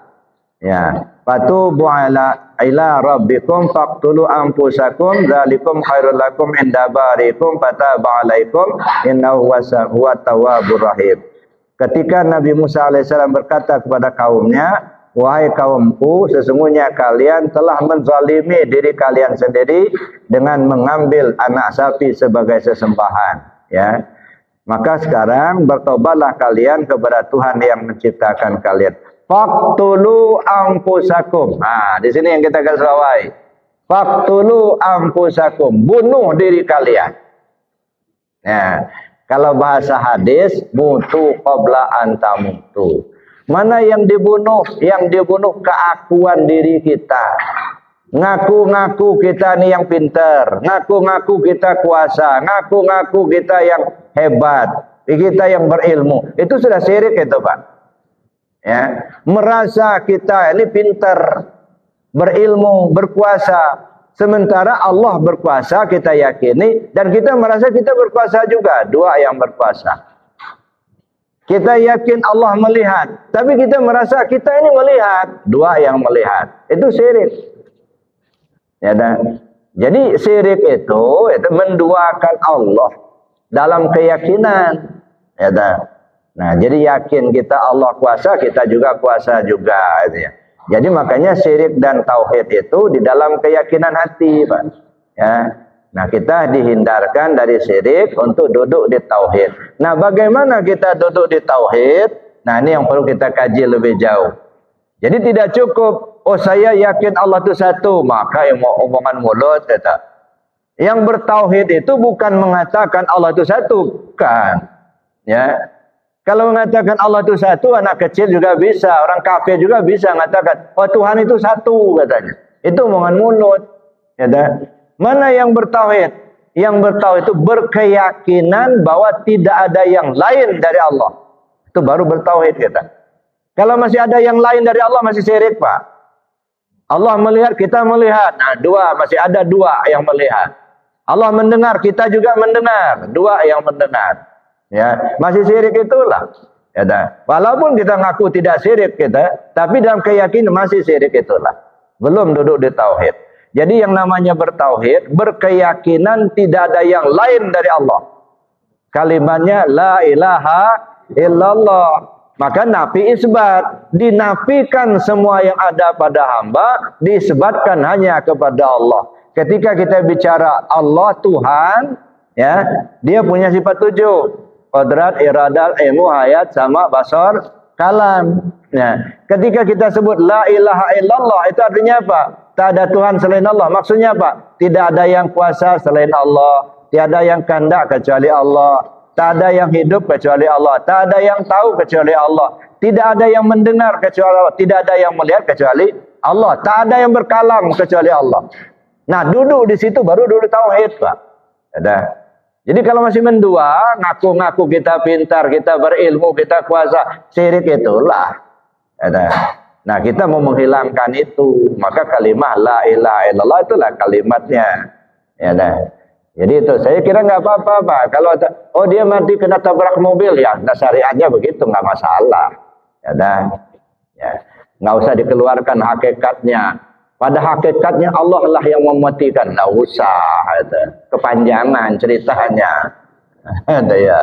Ya, fatubu ila rabbikum faqtulu anfusakum dzalikum khairul lakum inda barikum fataba alaikum innahu huwa tawwabur rahim. Ketika Nabi Musa alaihissalam berkata kepada kaumnya, wahai kaumku, sesungguhnya kalian telah menzalimi diri kalian sendiri dengan mengambil anak sapi sebagai sesembahan. Ya, maka sekarang bertobatlah kalian kepada Tuhan yang menciptakan kalian. Faqtulu anfusakum. Nah, di sini yang kita garis bawahi. Faqtulu anfusakum, bunuh diri kalian. Nah, kalau bahasa hadis, mutu qabla an tamutu. Mana yang dibunuh? Yang dibunuh keakuan diri kita. Ngaku-ngaku kita nih yang pinter. Ngaku-ngaku kita kuasa. Ngaku-ngaku kita yang hebat. Kita yang berilmu. Itu sudah syirik itu, Pak. Ya, merasa kita ini pinter, berilmu, berkuasa. Sementara Allah berkuasa, kita yakini. Dan kita merasa kita berkuasa juga. Dua yang berkuasa. Kita yakin Allah melihat, tapi kita merasa kita ini melihat. Dua yang melihat. Itu syirik. Ya dah. Jadi syirik itu menduakan Allah dalam keyakinan. Ya dah. Nah, jadi yakin kita Allah kuasa, kita juga kuasa juga. Gitu ya. Jadi makanya syirik dan tauhid itu di dalam keyakinan hati, Pak. Ya. Nah, kita dihindarkan dari syirik untuk duduk di tauhid. Nah, bagaimana kita duduk di tauhid? Nah, ini yang perlu kita kaji lebih jauh. Jadi tidak cukup, oh saya yakin Allah itu satu, maka yang mau omongan mulut kata. Yang bertauhid itu bukan mengatakan Allah itu satu, bukan. Ya. Kalau mengatakan Allah itu satu, anak kecil juga bisa, orang kafir juga bisa mengatakan, oh Tuhan itu satu katanya. Itu omongan mulut. Ya dah. Mana yang bertauhid? Yang bertauhid itu berkeyakinan bahwa tidak ada yang lain dari Allah. Itu baru bertauhid kita. Kalau masih ada yang lain dari Allah masih syirik, Pak. Allah melihat, kita melihat. Nah, masih ada dua yang melihat. Allah mendengar, kita juga mendengar. Dua yang mendengar. Ya, masih syirik itulah. Ya dah. Walaupun kita ngaku tidak syirik kita, tapi dalam keyakinan masih syirik itulah. Belum duduk di tauhid. Jadi yang namanya bertauhid, berkeyakinan tidak ada yang lain dari Allah. Kalimatnya la ilaha illallah. Maka nafi isbat, dinafikan semua yang ada pada hamba, disebutkan hanya kepada Allah. Ketika kita bicara Allah Tuhan, ya, dia punya sifat 7. Qadrat, iradat, ilmu, hayat, sama, basar, kalam. Nah, ketika kita sebut la ilaha illallah, itu artinya apa? Tak ada Tuhan selain Allah. Maksudnya apa? Tidak ada yang kuasa selain Allah. Tiada yang kehendak kecuali Allah. Tak ada yang hidup kecuali Allah. Tak ada yang tahu kecuali Allah. Tidak ada yang mendengar kecuali Allah. Tidak ada yang melihat kecuali Allah. Tak ada yang berkalam kecuali Allah. Nah, duduk di situ baru duduk tauhid, Pak. Ada. Jadi kalau masih mendua, ngaku-ngaku kita pintar, kita berilmu, kita kuasa, syirik itulah. Ada. Nah, kita mau menghilangkan itu, maka kalimat la ilaha illallah itulah kalimatnya. Ya dah. Jadi itu saya kira nggak apa-apa, Pak. Kalau oh dia mati kena tabrak mobil, ya nah syariatnya begitu, nggak masalah. Ya dah. Ya. Nggak usah dikeluarkan hakikatnya. Pada hakikatnya Allah lah yang mematikan. Nggak usah. Itu. Kepanjangan ceritanya. Ada ya.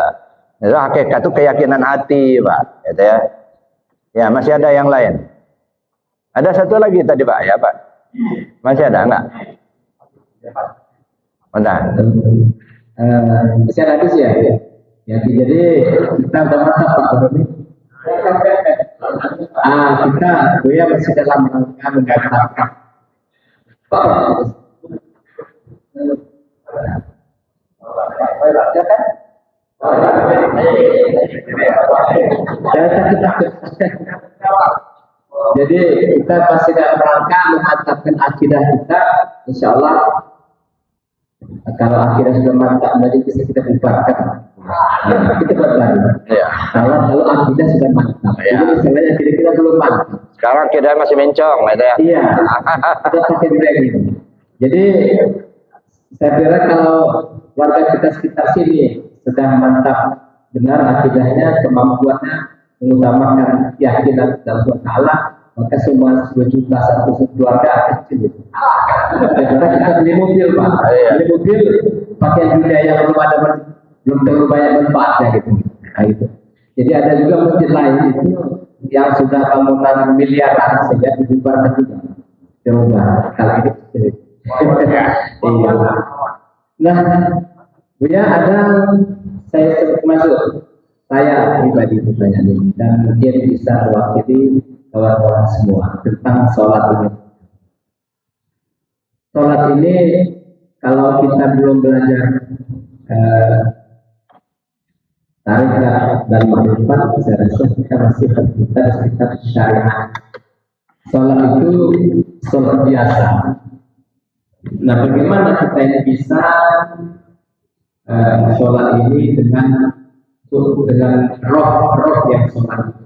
Itu hakikat itu keyakinan hati, Pak. Gitu ya. Ya, masih ada yang lain. Ada satu lagi tadi, Pak, ya, Pak. Masih ada enggak? Udah. Masih ada lagi sih ya. Ya, jadi kita udah mantap Pak Bro. Kita ya masih dalam rangka menggambarkan. Pak. Jadi kita masih dalam rangka memantapkan akidah kita, insya Allah. Kalau akidah sudah mantap, nanti bisa kita bubarkan. Kita bubarkan. Kalau akidah sudah mantap, jadi misalnya akidah kita belum mantap. Sekarang akidah masih mencong, gitu ya? Iya. Kita pakai brand ini. Jadi saya kira kalau warga kita sekitar sini sudah mantap benar akidahnya, kemampuannya mengutamakan keyakinan dalam Allah, maka semua 10 juta satu keluarga kecil. Karena kita beli mobil, Pak. Beli mobil pakai dunia yang belum terlalu banyak manfaatnya gitu. Nah, itu. Jadi ada juga masjid lain itu yang sudah bangunan miliaran sehingga dibubarkan juga. Coba kalau ini kecil. Nah, punya ada saya masuk. Saya pribadi bertanya ini dan mungkin bisa mewakili kawan-kawan semua tentang sholat ini. Sholat ini kalau kita belum belajar tarikat dan makrifat, saya rasa kita masih terputar sekitar syariat. Sholat itu sholat biasa. Nah, bagaimana kita ini bisa sholat ini dengan roh yang sholat.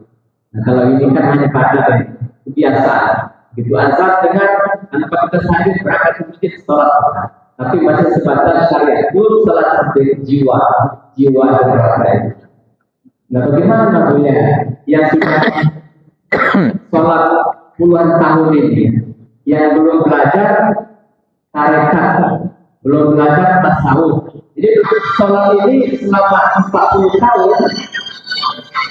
Nah, kalau ini kan hanya pada kebiasaan. Gitu asal dengan tanpa kita sadar berangkat sedikit sholat, tapi masih sebatas syariat. Itu sholat sebagai jiwa dan roh. Nah bagaimana Bu ya, yang sudah sholat puluhan tahun ini, yang belum belajar tarekat, belum belajar tasawuf. Jadi sholat ini selama 40 tahun,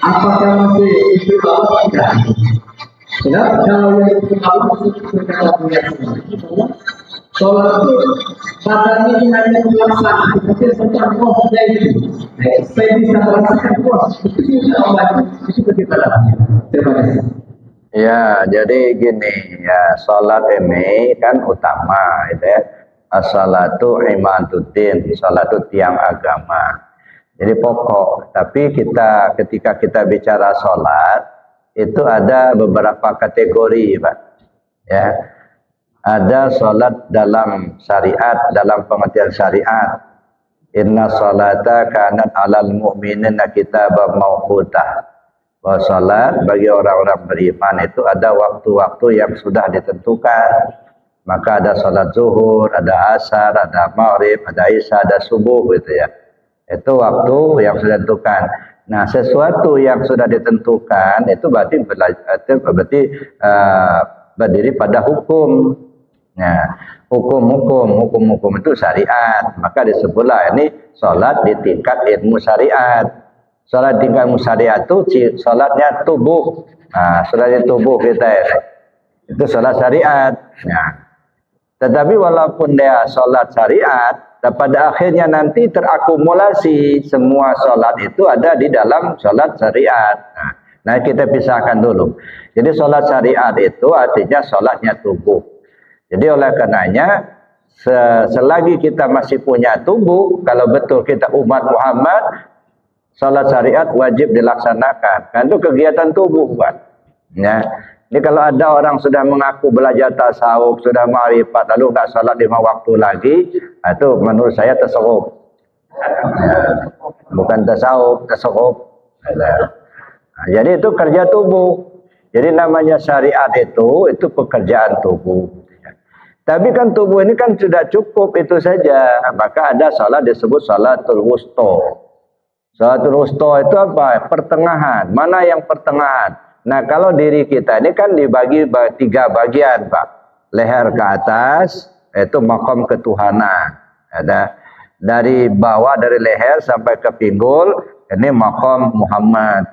apakah masih itu bahwa tidak? Kenapa kalau yang itu Allah kita punya sholat itu badan ini hanya melaksanakan, tapi secara rohnya itu, saya bisa merasakan puas. Itu bisa Allah itu kita dalamnya. Terima kasih. Ya, jadi gini ya, salat ini kan utama, gitu ya. As-salatu imaduddin, salat itu tiang agama. Jadi pokok. Tapi ketika kita bicara salat, itu ada beberapa kategori, Pak. Ya. Ada salat dalam syariat, dalam pengertian syariat. Inna salata kanat 'alal mu'minina kitaban mawqutah. Bahwa salat bagi orang-orang beriman itu ada waktu-waktu yang sudah ditentukan. Maka ada salat zuhur, ada asar, ada maghrib, ada isya, ada subuh gitu ya. Itu waktu yang sudah ditentukan. Nah, sesuatu yang sudah ditentukan itu berarti berdiri pada hukum. Nah, hukum itu syariat. Maka disebutlah ini salat di tingkat ilmu syariat. Salat tingkat syariat itu salatnya tubuh. Nah, salatnya tubuh kita ini. Itu salat syariat. Nah, tetapi walaupun dia salat syariat, pada akhirnya nanti terakumulasi semua salat itu ada di dalam salat syariat. Nah, kita pisahkan dulu. Jadi salat syariat itu artinya salatnya tubuh. Jadi oleh karenanya selagi kita masih punya tubuh, kalau betul kita umat Muhammad, salat syariat wajib dilaksanakan. Kan itu kegiatan tubuh, Pak. Ya. Jadi kalau ada orang sudah mengaku belajar tasawuf, sudah ma'rifat, lalu nggak salat 5 waktu lagi, itu menurut saya tasawuf. Ya. Bukan tasawuf. Nah, jadi itu kerja tubuh. Jadi namanya syariat itu pekerjaan tubuh. Tapi kan tubuh ini kan sudah cukup itu saja. Maka ada salat disebut salatul wusta. Salatul wusta itu apa? Pertengahan. Mana yang pertengahan? Nah, kalau diri kita ini kan dibagi 3 bagian, Pak. Leher ke atas itu maqam ketuhanan. Ada dari bawah, dari leher sampai ke pinggul, ini maqam Muhammad.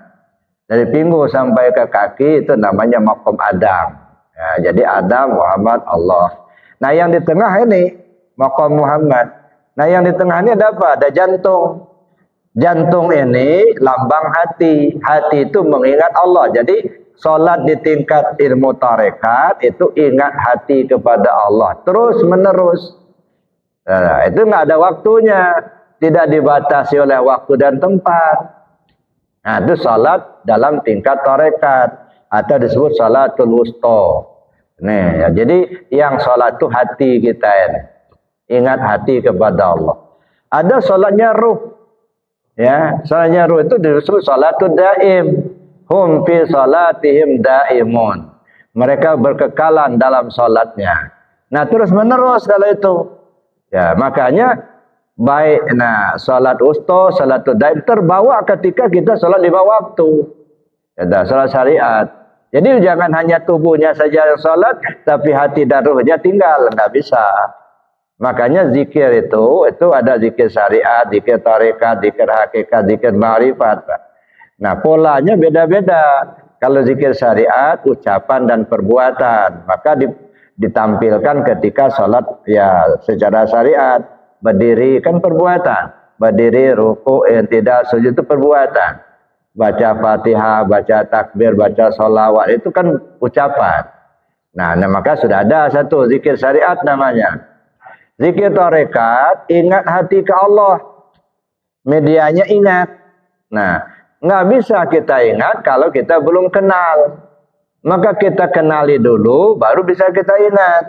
Dari pinggul sampai ke kaki itu namanya maqam Adam. Ya, jadi Adam, Muhammad, Allah. Nah, yang di tengah ini maqam Muhammad. Nah, yang di tengah ini ada apa? Ada jantung. Jantung ini lambang hati. Hati itu mengingat Allah. Jadi salat di tingkat ilmu tarekat itu ingat hati kepada Allah terus menerus. Nah, itu nggak ada waktunya. Tidak dibatasi oleh waktu dan tempat. Nah, itu salat dalam tingkat tarekat atau disebut salatul wusta. Nih, ya, jadi yang salat itu hati kita ini. Ingat hati kepada Allah. Ada salatnya ruh. Ya, salatnya ruh itu disebut salatul daim. Hum fi salatihim daimun. Mereka berkekalan dalam salatnya. Nah, terus menerus kalau itu. Ya, makanya baik salat wusta, salatul daim terbawa ketika kita salat 5 waktu. Ya, salat syariat. Jadi jangan hanya tubuhnya saja yang salat, tapi hati dan ruhnya tinggal, enggak bisa. Makanya zikir itu ada zikir syariat, zikir tarekat, zikir hakikat, zikir ma'rifat. Nah, polanya beda-beda. Kalau zikir syariat, ucapan dan perbuatan. Maka ditampilkan ketika sholat ya secara syariat. Berdiri kan perbuatan. Berdiri, ruku, tidak, sujud itu perbuatan. Baca Fatihah, baca takbir, baca sholawat itu kan ucapan. Nah, maka sudah ada satu zikir syariat namanya. Zikir tarekat, ingat hati ke Allah. Medianya ingat. Nah, nggak bisa kita ingat kalau kita belum kenal. Maka kita kenali dulu, baru bisa kita ingat.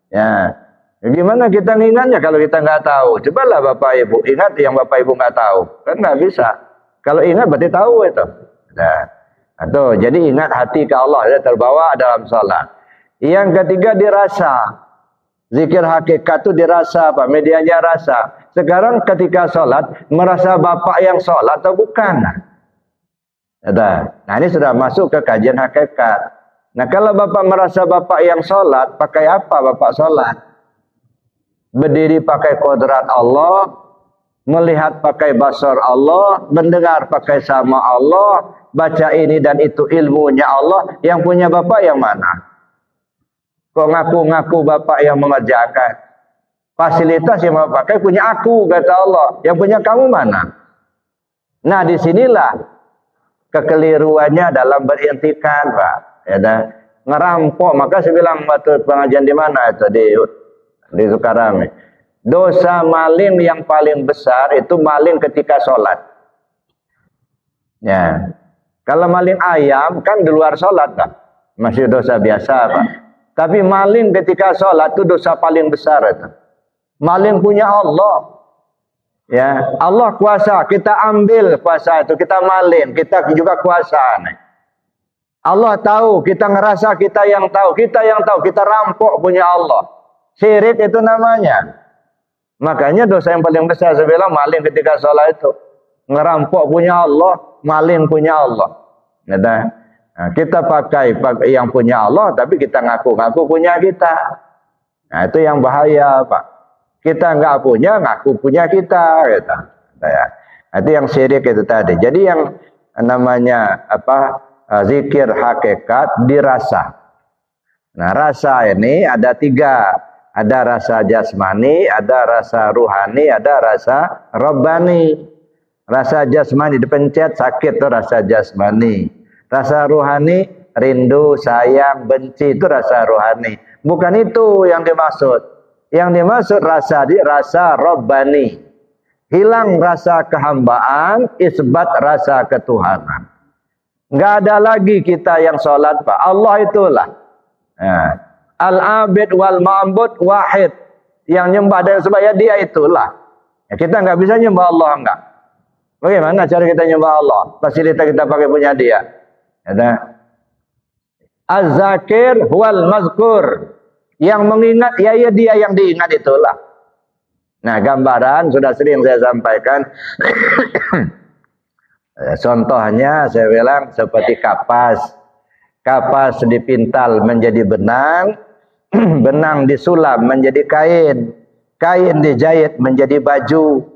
Ya, gimana kita ingatnya kalau kita nggak tahu? Cobalah Bapak Ibu ingat yang Bapak Ibu nggak tahu. Kan nggak bisa. Kalau ingat berarti tahu itu. Nah, atau jadi ingat hati ke Allah, dia terbawa dalam sholat. Yang ketiga dirasa. Zikir hakikat itu dirasa, Pak. Medianya rasa. Sekarang ketika sholat, merasa Bapak yang sholat atau bukan? Nah, ini sudah masuk ke kajian hakikat. Nah, kalau Bapak merasa Bapak yang sholat, pakai apa Bapak sholat? Berdiri pakai kodrat Allah, melihat pakai basar Allah, mendengar pakai sama Allah, baca ini dan itu ilmunya Allah. Yang punya Bapak yang mana? Kok ngaku-ngaku Bapak yang mengerjakan? Fasilitas yang Bapak pakai punya aku, kata Allah. Yang punya kamu mana? Nah, disinilah kekeliruannya dalam berintikad, Pak. Ya dah, ngerampok. Maka saya bilang waktu pengajian di mana itu di Sukarame. Dosa maling yang paling besar itu maling ketika sholat. Ya, kalau maling ayam kan di luar sholat, Pak. Masih dosa biasa, Pak. Tapi maling ketika sholat itu dosa paling besar itu. Maling punya Allah. Ya, Allah kuasa, kita ambil kuasa itu, kita maling, kita juga kuasa. Allah tahu, kita ngerasa kita yang tahu, kita rampok punya Allah. Syirik itu namanya. Makanya dosa yang paling besar saya bilang maling ketika sholat itu. Ngerampok punya Allah, maling punya Allah. Nah, kita pakai yang punya Allah, tapi kita ngaku-ngaku punya kita. Nah, itu yang bahaya, Pak. Kita nggak punya, ngaku punya kita, gitu. Ya. Itu yang syirik itu tadi. Jadi yang namanya zikir hakikat dirasa. Nah, rasa ini ada 3. Ada rasa jasmani, ada rasa ruhani, ada rasa rabbani. Rasa jasmani dipencet sakit itu rasa jasmani. Rasa ruhani rindu, sayang, benci itu rasa ruhani. Bukan itu yang dimaksud. Yang dimaksud rasa rabbani. Hilang rasa kehambaan, isbat rasa ketuhanan. Enggak ada lagi kita yang sholat, Pak. Allah itulah. Nah, al-abid wal ma'bud wahid. Yang nyembah dan sebaya dia itulah. Ya, kita enggak bisa nyembah Allah, enggak. Bagaimana cara kita nyembah Allah? Fasilitas kita pakai punya dia. Ya, az-zakir wal mazkur. Yang mengingat, ya dia yang diingat itulah. Nah, gambaran sudah sering saya sampaikan. Contohnya saya bilang seperti kapas. Kapas dipintal menjadi benang. Benang disulam menjadi kain. Kain dijahit menjadi baju.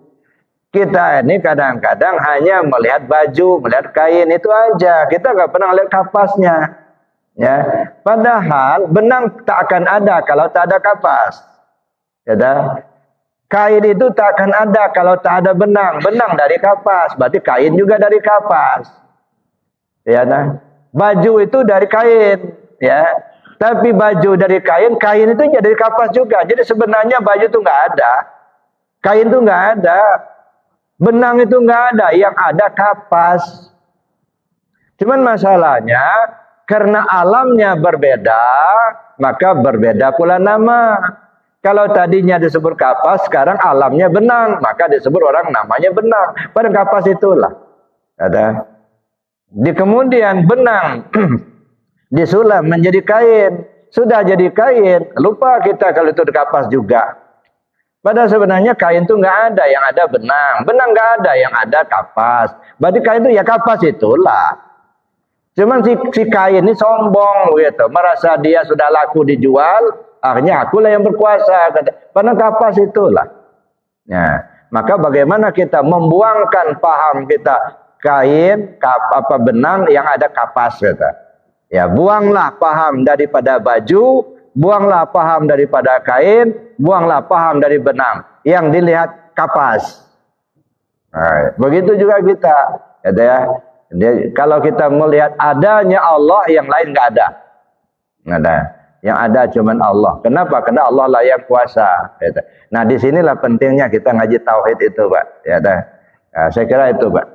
Kita ini kadang-kadang hanya melihat baju, melihat kain itu aja. Kita nggak pernah lihat kapasnya. Ya, padahal benang tak akan ada kalau tak ada kapas. Ya dah. Kain itu tak akan ada kalau tak ada benang. Benang dari kapas, berarti kain juga dari kapas. Ya dah. Baju itu dari kain, ya. Tapi baju dari kain, kain itu dari kapas juga. Jadi sebenarnya baju itu nggak ada, kain itu nggak ada, benang itu nggak ada, yang ada kapas. Cuman masalahnya karena alamnya berbeda, maka berbeda pula nama. Kalau tadinya disebut kapas, sekarang alamnya benang, maka disebut orang namanya benang. Pada kapas itulah. Ada. Di kemudian benang disulam menjadi kain. Sudah jadi kain, lupa kita kalau itu kapas juga. Padahal sebenarnya kain itu nggak ada, yang ada benang. Benang nggak ada, yang ada kapas. Berarti kain itu ya kapas itulah. Cuman si kain ini sombong gitu, merasa dia sudah laku dijual, akhirnya akulah yang berkuasa. Karena kapas itulah. Ya, maka bagaimana kita membuangkan paham kita kain, benang yang ada kapas gitu. Ya, buanglah paham daripada baju, buanglah paham daripada kain, buanglah paham dari benang. Yang dilihat kapas. Nah, begitu juga kita, gitu ya. Jadi, kalau kita melihat adanya Allah, yang lain nggak ada. Nggak ada. Yang ada cuman Allah. Kenapa? Karena Allah lah yang kuasa. Gitu. Nah, disinilah pentingnya kita ngaji tauhid itu, Pak. Ya, nah, saya kira itu, Pak.